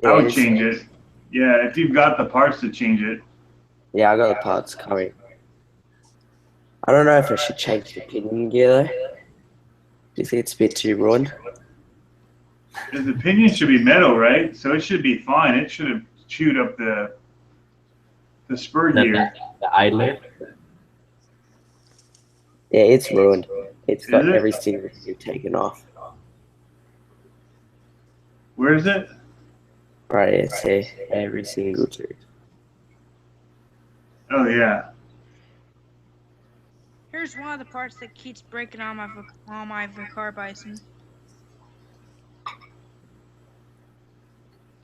B: Yeah,
A: I would change it. Yeah, if you've got the parts to change it.
B: Yeah, I got the parts coming. I don't know if I should change the pinion gear though. Do you think it's a bit too ruined?
A: The pinion should be metal, right? So it should be fine. It should have chewed up the spur gear.
D: The idler?
B: Yeah, it's ruined. It's got
A: Is it?
B: every single thing taken off.
A: Where is it?
B: Right here, see, every single tooth.
A: Oh, yeah.
C: Here's one of the parts that keeps breaking on my Vicar Bison.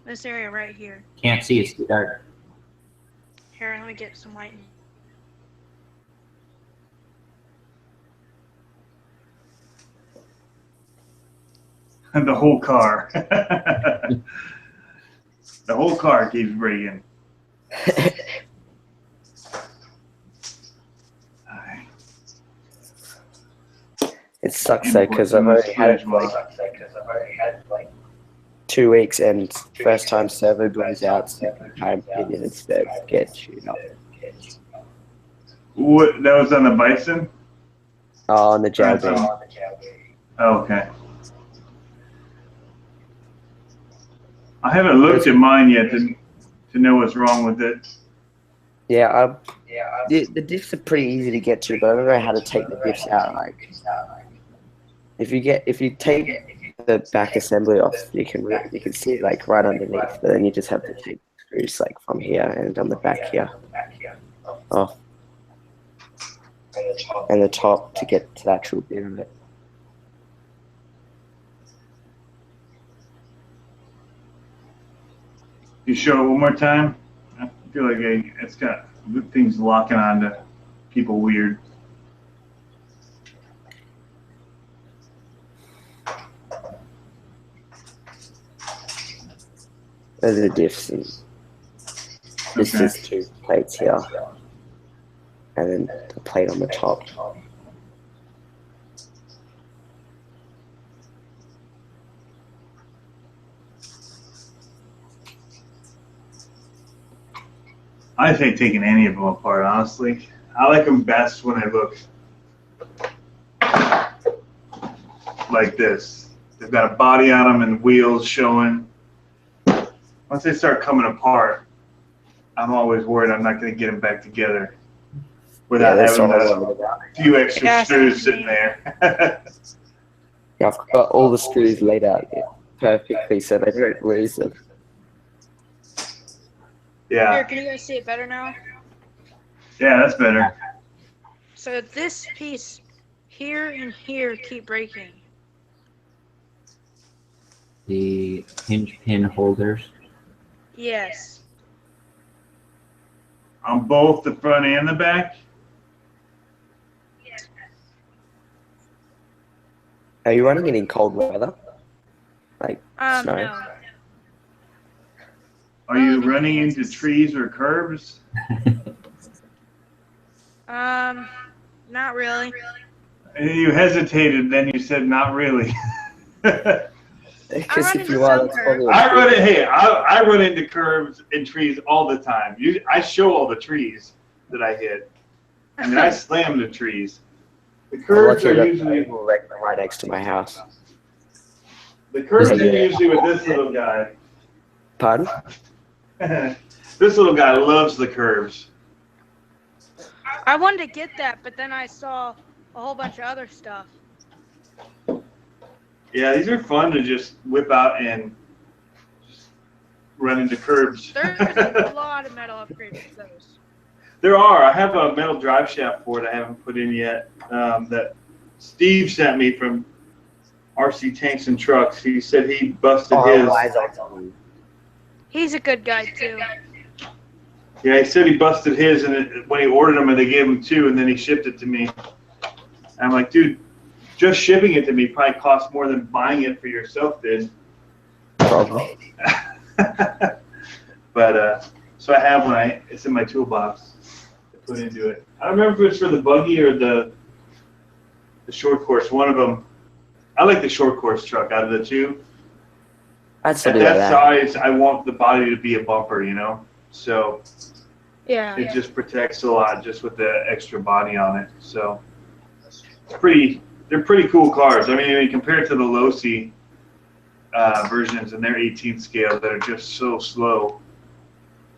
C: This area right here.
D: Can't see, it's too dark.
C: Here, let me get some light.
A: The whole car. The whole car keeps breaking.
B: It sucks though because I've already had it for like 2 weeks, and first time servo blows out, second time pinion instead get chewed up.
A: What? That was on the Bison?
B: Oh, on the jab.
A: Oh, okay. I haven't looked at mine yet to know what's wrong with it.
B: Yeah, the diffs are pretty easy to get to, but I don't know how to take the diffs out. Like, if you take the back assembly off, you can see it like right underneath, but then you just have to take screws like from here and on the back here off, and the top to get to the actual bit of it.
A: You show it one more time. I feel like it's got things locking onto people weird.
B: Those are the diffs. And this
A: Okay.
B: is 2 plates here, and then the plate on the top.
A: I hate taking any of them apart, honestly. I like them best when they look like this. They've got a body on them and wheels showing. Once they start coming apart, I'm always worried I'm not going to get them back together without having a few extra screws sitting there.
B: Yeah, I've got all the screws laid out perfectly so they don't lose them.
A: Yeah.
C: Here, can you guys see it better now?
A: Yeah, that's better.
C: So this piece here and here keep breaking.
D: The hinge pin holders.
C: Yes.
A: On both the front and the back?
B: Are you running it in cold weather? Like snow?
C: No.
A: Are you running into trees or curbs?
C: Not really.
A: You hesitated, then you said not really.
B: Because
C: run
B: if
C: into
B: you are,
C: some
B: that's probably
A: I run it. Hey, I run into curbs and trees all the time. I show all the trees that I hit. I mean, I slam the trees. The curbs are usually
B: right next to my house.
A: the curbs are usually with this little guy.
B: Pardon?
A: This little guy loves the curves.
C: I wanted to get that, but then I saw a whole bunch of other stuff.
A: Yeah, these are fun to just whip out and just run into curbs.
C: There's a lot of metal upgrades for those.
A: There are. I have a metal drive shaft for it I haven't put in yet that Steve sent me from RC Tanks and Trucks. He said he busted his.
C: He's a good guy too.
A: Yeah, he said he busted his, and when he ordered them, and they gave him 2, and then he shipped it to me. And I'm like, dude, just shipping it to me probably cost more than buying it for yourself did.
B: Probably.
A: But so I have one. It's in my toolbox to put into it. I don't remember if it's for the buggy or the short course. One of them. I like the short course truck out of the 2.
B: I'd
A: At
B: still
A: that
B: do that.
A: size, I want the body to be a bumper, you know? So
C: Yeah.
A: it just protects a lot just with the extra body on it. So it's they're pretty cool cars. I mean, compared to the Losi versions and their 18th scale that are just so slow.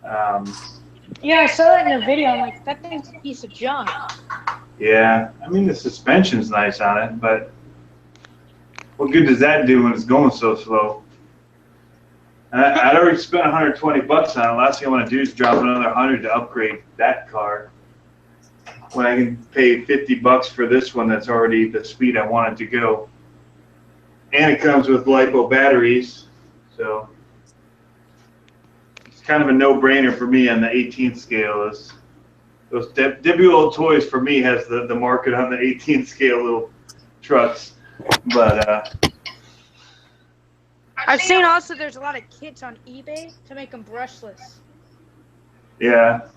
C: Yeah, I saw that in a video. I'm like, that thing's a piece of junk.
A: Yeah, I mean, the suspension's nice on it, but what good does that do when it's going so slow? I'd already spent $120 on it. Last thing I want to do is drop another $100 to upgrade that car when I can pay $50 for this one that's already the speed I want it to go. And it comes with LiPo batteries, so it's kind of a no-brainer for me on the 18th scale. Those WL Toys for me has the market on the 18th scale little trucks, but
C: I've seen also there's a lot of kits on eBay to make them brushless.
A: yeah,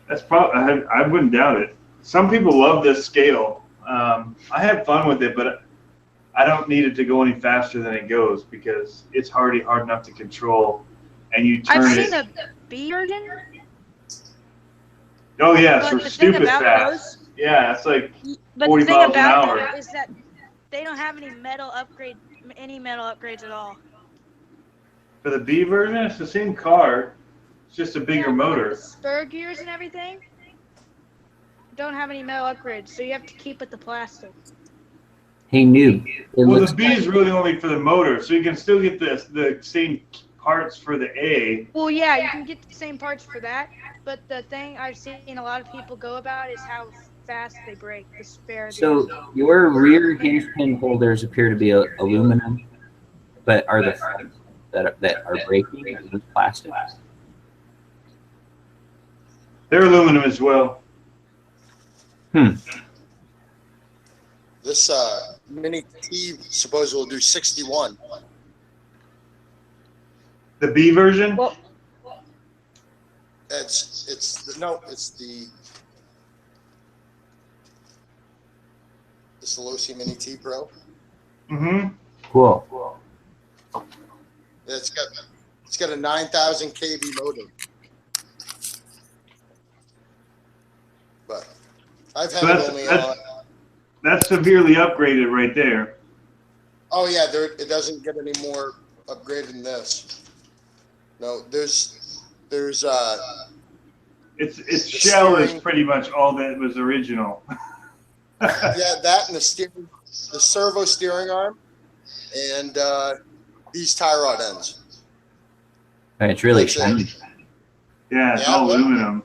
A: that's probably I wouldn't doubt it. Some people love this scale. I have fun with it, but I don't need it to go any faster than it goes because it's already hard enough to control, and you turn
C: I've
A: it.
C: seen the B version.
A: Oh yeah,
C: But
A: so
C: the thing
A: stupid
C: about
A: fast. Yeah, it's like
C: But
A: 40
C: the thing
A: miles an
C: about
A: hour.
C: that is that they don't have any metal upgrades at all.
A: For the B version, it's the same car. It's just a bigger
C: The
A: motor.
C: spur gears and everything don't have any metal upgrades, so you have to keep with the plastic.
D: Hey, noob. It
A: Well,
D: looks
A: the B is really only for the motor, so you can still get the same parts for the A.
C: Well, yeah, you can get the same parts for that, but the thing I've seen a lot of people go about is how fast they break. The spare
D: so
C: the
D: your rear hinge pin holders appear to be aluminum, but are the front that are breaking are those plastic?
A: They're aluminum as well.
F: This Mini T supposedly will do 61.
A: The B version?
C: well,
F: It's the Losi Mini T Pro.
A: Mm-hmm.
D: Cool.
F: It's got a 9,000 kV motor. But I've had it only on.
A: That's severely upgraded right there.
F: Oh yeah, it doesn't get any more upgraded than this. No, there's
A: Its shell is pretty much all that was original.
F: yeah, that and the servo steering arm, and these tie rod ends.
D: And it's really
F: That's it.
D: shiny.
A: Yeah, it's
F: Yeah,
A: all
F: well-
A: aluminum.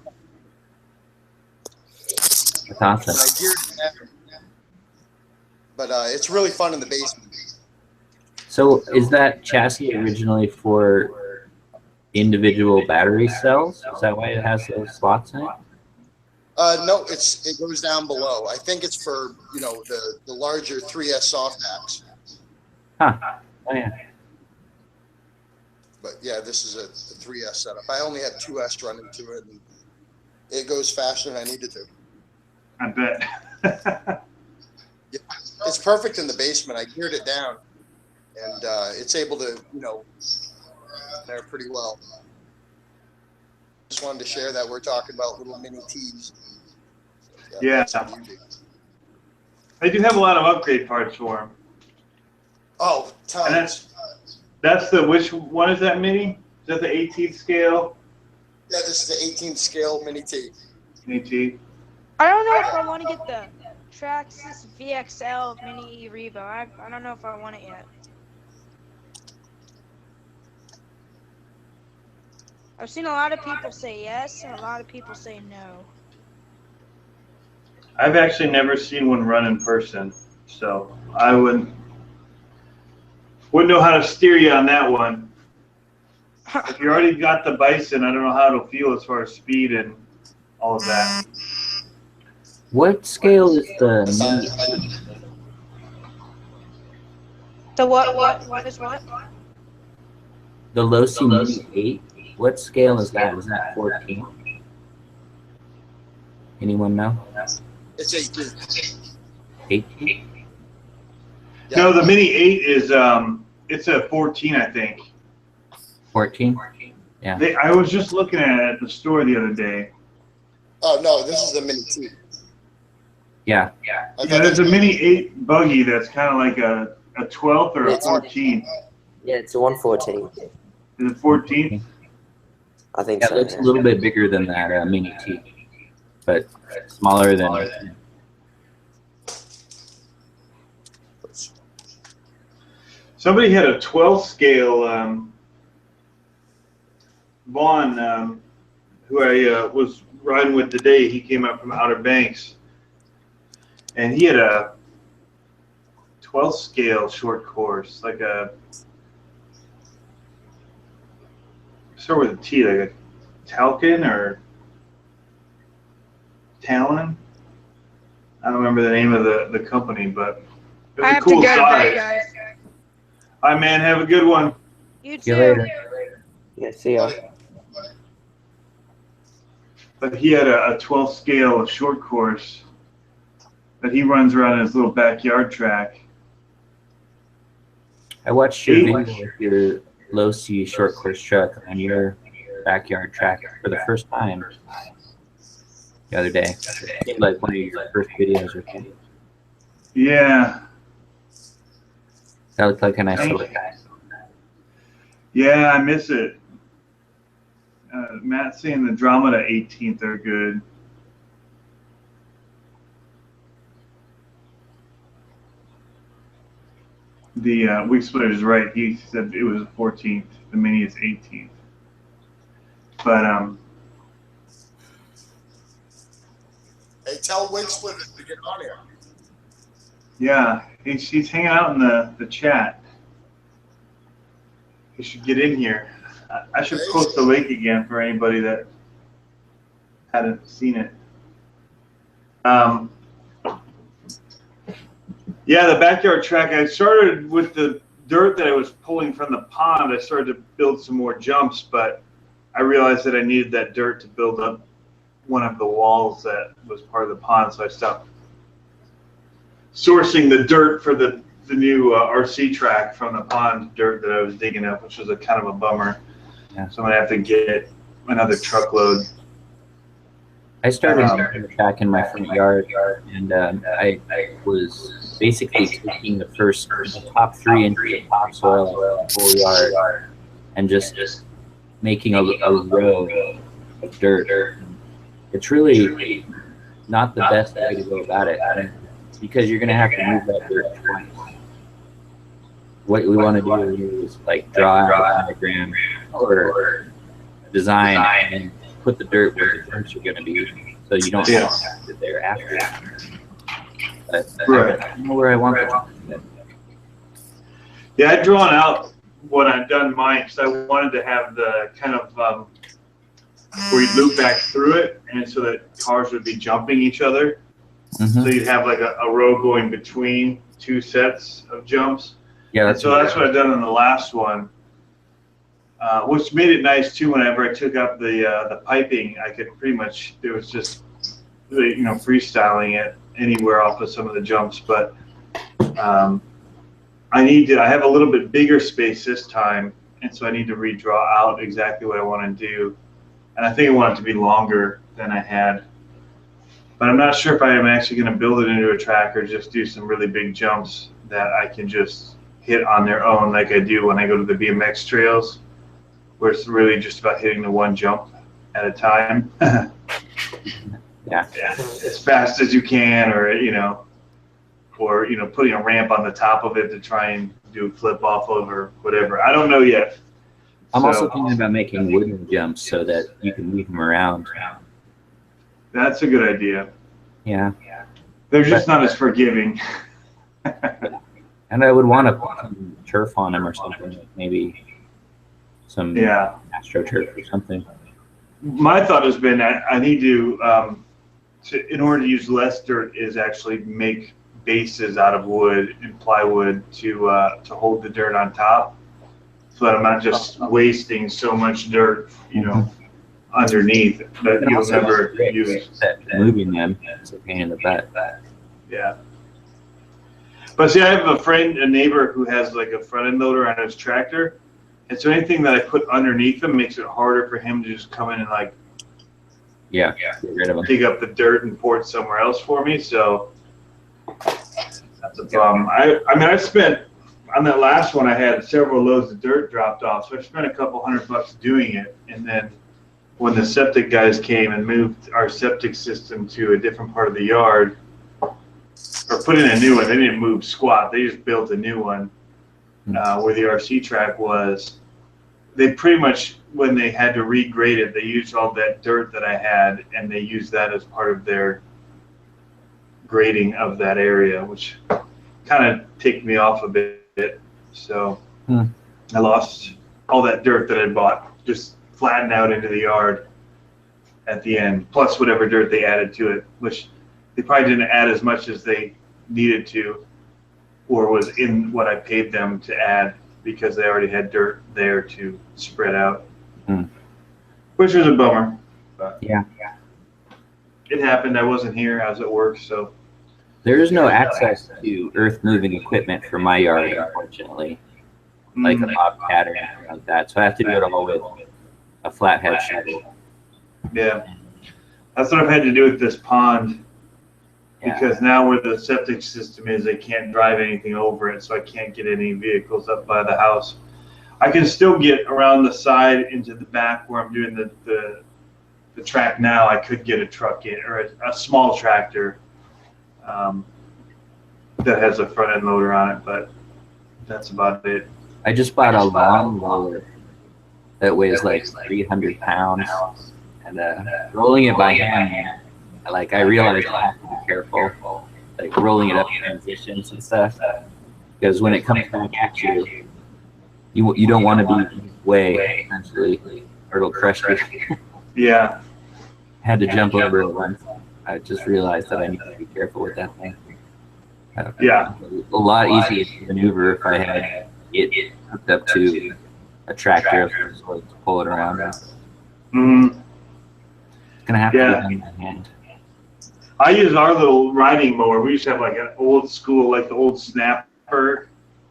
D: That's awesome.
F: And I geared it down. But it's really fun in the basement.
D: So is that chassis originally for individual battery cells? Is that why it has those slots in it?
F: No, it goes down below. I think it's for the larger 3S soft packs.
D: Huh. Oh yeah.
F: But yeah, this is a 3S setup. I only had 2S running to it, and it goes faster than I needed to.
A: I bet.
F: Yeah, it's perfect in the basement. I geared it down, and it's able to there pretty well. Just wanted to share that we're talking about little mini T's.
A: Yeah.
F: That's how you do.
A: They do have a lot of upgrade parts for them.
F: Oh,
A: And
F: tons.
A: that's the, which one is that mini? Is that the 18th scale?
F: Yeah, this is the 18th scale mini T.
A: AT.
C: I don't know if I want to get the Traxxas VXL Mini Revo. I don't know if I want it yet. I've seen a lot of people say yes and a lot of people say no.
A: I've actually never seen one run in person, so I wouldn't know how to steer you on that one. If you already got the Bison, I don't know how it'll feel as far as speed and all of that.
D: What scale is the Mini T?
C: The what is what?
D: The Losi Mini 8? What scale is that? Is that 14? Anyone know?
F: It's 18.
D: 18?
F: Yeah.
A: No, the Mini 8 is it's a 14, I think.
D: 14? Yeah.
A: I was just looking at it at the store the other day.
F: Oh no, this is the mini T.
D: Yeah.
F: I
A: Yeah,
F: thought
A: there's a
F: that's-
A: Mini 8 buggy that's kind of like a 12th or a 14.
B: Yeah, it's a 114.
A: Is it 14?
B: I think
D: Yeah,
B: so.
D: it's a little bit bigger than that Mini T, but smaller than.
A: Somebody had a 12 scale Vaughn, who I was riding with today. He came up from Outer Banks, and he had a 12 scale short course, like a start with a T, like a Talcon or Talon. I don't remember the name of the company, but it was
C: I
A: a
C: have
A: cool
C: to go to
A: size.
C: bed, guys.
A: All right, man. Have a good one.
C: You
D: See you
C: too.
D: later.
B: Yeah, see ya.
A: But he had a 12 scale short course that he runs around his little backyard track.
D: I watched your video with your Losi short course truck on your backyard track for the first time the other day. It seemed like one of your first videos or something.
A: Yeah.
D: That looked like a nice little guy.
A: Yeah, I miss it. Matt's saying the Dramata 18th are good. The week splitter is right. He said it was the 14th. The mini is 18th. But
F: Hey, tell Wig Splitter to get on here.
A: yeah, he's hanging out in the chat. He should get in here. I should post the link again for anybody that hadn't seen it. Yeah, the backyard track, I started with the dirt that I was pulling from the pond. I started to build some more jumps, but I realized that I needed that dirt to build up one of the walls that was part of the pond, so I stopped sourcing the dirt for the new RC track from the pond dirt that I was digging up, which was a kind of a bummer.
D: Yeah.
A: So I'm going to have to get another truckload.
D: I started the track in my front yard, and I was basically taking the top 3 inches of topsoil of the whole yard and just making a row of dirt. It's really not the best way to go about it, because you're going to have to move that dirt twice. What we want to do is like draw out a diagram or design and put the dirt where the turns are going to be, so you don't have to sit there after. But I know where I want it.
A: Yeah, I'd drawn out when I've done mine, because I wanted to have the kind of where you loop back through it, and so that cars would be jumping each other. So you'd have like a row going between 2 sets of jumps.
D: Yeah,
A: that's what I've done in the last one, which made it nice too. Whenever I took up the piping, I could pretty much, it was just freestyling it anywhere off of some of the jumps. But I have a little bit bigger space this time, and so I need to redraw out exactly what I want to do. And I think I want it to be longer than I had. But I'm not sure if I am actually going to build it into a track or just do some really big jumps that I can just hit on their own, like I do when I go to the BMX trails, where it's really just about hitting the one jump at a time.
D: Yeah,
A: as fast as you can, or putting a ramp on the top of it to try and do a flip off of or whatever. I don't know yet.
D: I'm also thinking about making wooden jumps so that you can leave them around.
A: That's a good idea.
D: Yeah.
A: They're just not as forgiving.
D: And I would want to put some turf on them or something, maybe some AstroTurf or something.
A: My thought has been I need to, in order to use less dirt, is actually make bases out of wood and plywood to hold the dirt on top, so that I'm not just wasting so much dirt, underneath that you'll never use.
D: Moving them, it's a pain in the butt.
A: Yeah. But see, I have a neighbor who has like a front end loader on his tractor, and so anything that I put underneath him makes it harder for him to just come in and like
D: get rid of them.
A: dig up the dirt and pour it somewhere else for me. So that's a problem. I spent on that last one, I had several loads of dirt dropped off, so I spent a couple $100 doing it, and then when the septic guys came and moved our septic system to a different part of the yard, or put in a new one, they didn't move squat. They just built a new one where the RC track was. They pretty much, when they had to regrade it, they used all that dirt that I had, and they used that as part of their grading of that area, which kind of ticked me off a bit. So I lost all that dirt that I bought, just flattened out into the yard at the end, plus whatever dirt they added to it, which they probably didn't add as much as they needed to, or was in what I paid them to add, because they already had dirt there to spread out, which was a bummer. But it happened. I wasn't here. I was at work, so.
D: There is no access to earth-moving equipment for my yard, unfortunately, like a bobcat or anything like that. So I have to do it all with a flathead shovel.
A: Yeah, that's what I've had to do with this pond, because now where the septic system is, they can't drive anything over it, so I can't get any vehicles up by the house. I can still get around the side into the back where I'm doing the track now. I could get a truck in, or a small tractor that has a front end loader on it, but That's about it.
D: I just bought a lawnmower that weighs like 300 pounds, and rolling it by hand, like I realized I have to be careful, like rolling it up in transitions and stuff, because when it comes back at you, you don't want to be way essentially, or it'll crush you.
A: Yeah.
D: Had to jump over it once. I just realized that I need to be careful with that thing.
A: Yeah.
D: A lot easier to maneuver if I had it hooked up to a tractor to pull it around.
A: Mm-hmm.
D: It's gonna have to be done by hand.
A: I use our little riding mower. We used to have like an old school, like the old snapper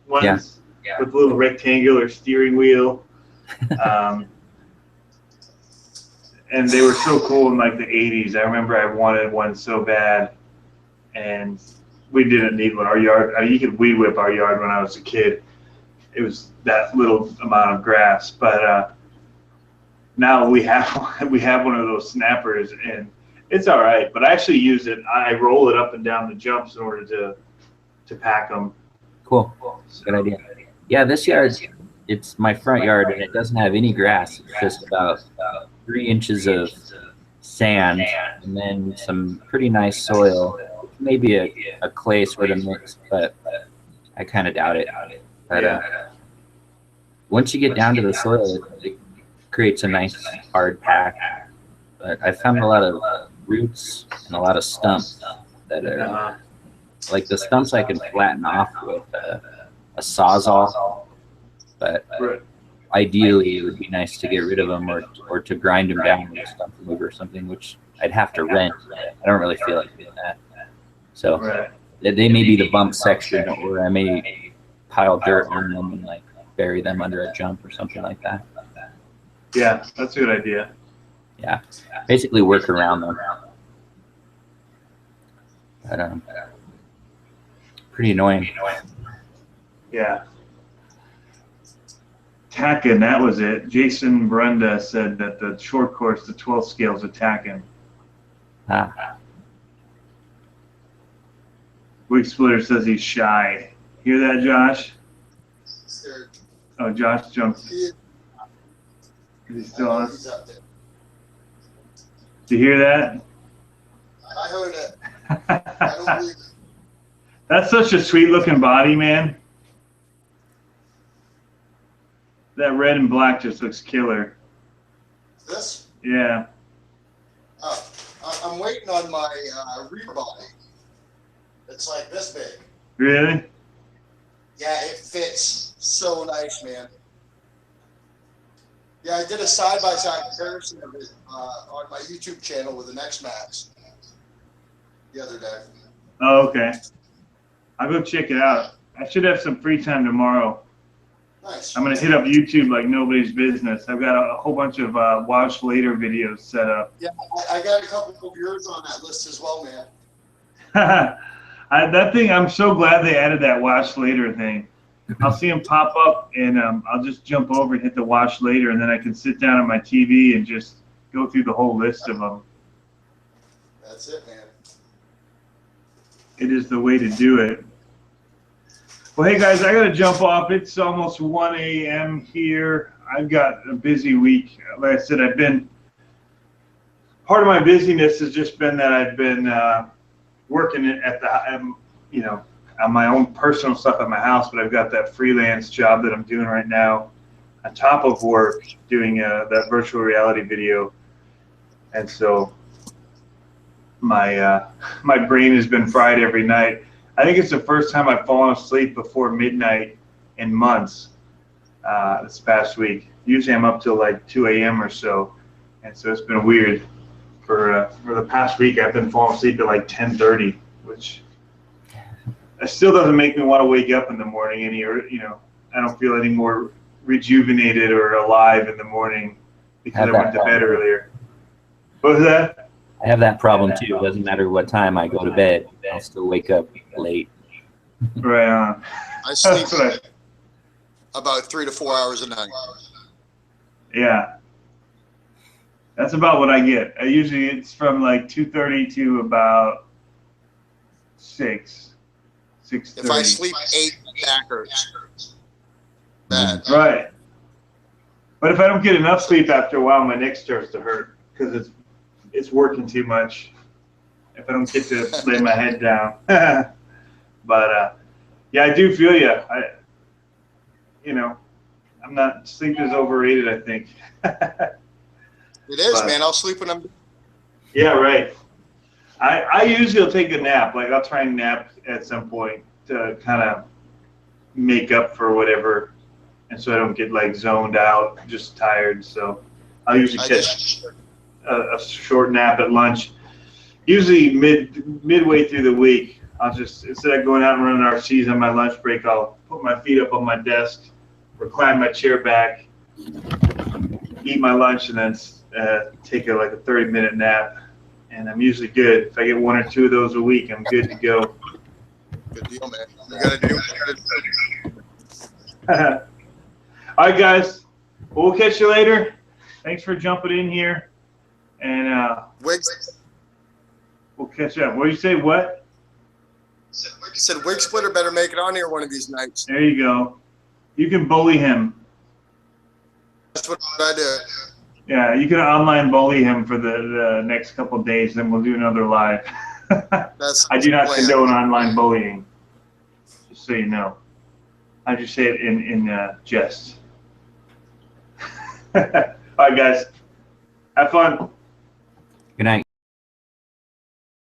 A: ones with a little rectangular steering wheel. And they were so cool in like the 80s. I remember I wanted one so bad, and we didn't need one. Our yard, I mean, you could weed whip our yard when I was a kid. It was that little amount of grass, but now we have one of those snappers, and it's all right. But I actually use it. I roll it up and down the jumps in order to pack them.
D: Cool. Good idea. Yeah, this yard, it's my front yard, and it doesn't have any grass. It's just about 3 inches of sand, and then some pretty nice soil. Maybe a clay sort of mix, but I kind of doubt it. But once you get down to the soil, it creates a nice hard pack. But I found a lot of roots and a lot of stumps that are like the stumps I can flatten off with a sawzall, but ideally it would be nice to get rid of them or to grind them down with a stump remover or something, which I'd have to rent. I don't really feel like doing that. So they may be the bump section, or I may pile dirt on them and like bury them under a jump or something like that.
A: Yeah, that's a good idea.
D: Yeah, basically work around them. But pretty annoying.
A: Yeah. Tacking, that was it. Jason Brenda said that the short course, the 12 scales of tacking. Wig Splitter says he's shy. Hear that, Josh? Oh, Josh jumped. Is he still on? Did you hear that?
F: I heard it. I don't believe it.
A: That's such a sweet looking body, man. That red and black just looks killer.
F: This?
A: Yeah.
F: I'm waiting on my rear body. It's like this big.
A: Really?
F: Yeah, it fits so nice, man. Yeah, I did a side-by-side comparison of it on my YouTube channel with the X-Max the other day.
A: Oh, okay. I'll go check it out. I should have some free time tomorrow.
F: Nice.
A: I'm going to hit up YouTube like nobody's business. I've got a whole bunch of watch later videos set up.
F: Yeah, I got a couple of yours on that list as well, man.
A: That thing, I'm so glad they added that watch later thing. I'll see them pop up, and I'll just jump over and hit the watch later, and then I can sit down on my TV and just go through the whole list of them.
F: That's it, man.
A: It is the way to do it. Well, hey, guys, I got to jump off. It's almost 1 a.m. here. I've got a busy week. Like I said, part of my busyness has just been that I've been working at the, on my own personal stuff at my house, but I've got that freelance job that I'm doing right now on top of work, doing that virtual reality video. And so my brain has been fried every night. I think it's the first time I've fallen asleep before midnight in months this past week. Usually I'm up till like 2 a.m. or so, and so it's been weird. For the past week, I've been falling asleep at like 10:30, which still doesn't make me want to wake up in the morning I don't feel any more rejuvenated or alive in the morning because I went to bed earlier. What was that?
D: I have that problem too. It doesn't matter what time I go to bed, I'll still wake up late.
A: Right on.
F: I sleep about 3 to 4 hours a night.
A: Yeah. That's about what I get. It's from like 2:30 to about 6:30.
F: If I sleep 8 backers, bad.
A: Right. But if I don't get enough sleep after a while, my neck starts to hurt because it's working too much. If I don't get to lay my head down. But yeah, I do feel you. I'm not, sleep is overrated, I think.
F: It is,
A: But,
F: man. I'll sleep when I'm.
A: yeah, right. I usually will take a nap. Like I'll try and nap at some point to kind of make up for whatever, and so I don't get like zoned out, just tired. So I'll usually catch a short nap at lunch. Usually midway through the week, I'll just, instead of going out and running RCs on my lunch break, I'll put my feet up on my desk, recline my chair back, eat my lunch, and then take like a 30-minute nap. And I'm usually good. If I get 1 or 2 of those a week, I'm good to go.
F: Good deal, man. You gotta do what you gotta do.
A: All right, guys. We'll catch you later. Thanks for jumping in here. And
F: Wigs.
A: we'll catch up. What did you say? What?
F: I said Wig Splitter better make it on here one of these nights.
A: There you go. You can bully him.
F: That's what I do.
A: Yeah, you can online bully him for the next couple of days, then we'll do another live.
F: That's
A: I do not
F: the plan.
A: condone online bullying, just so you know. I just say it in jest. All right, guys. Have fun.
D: Good night.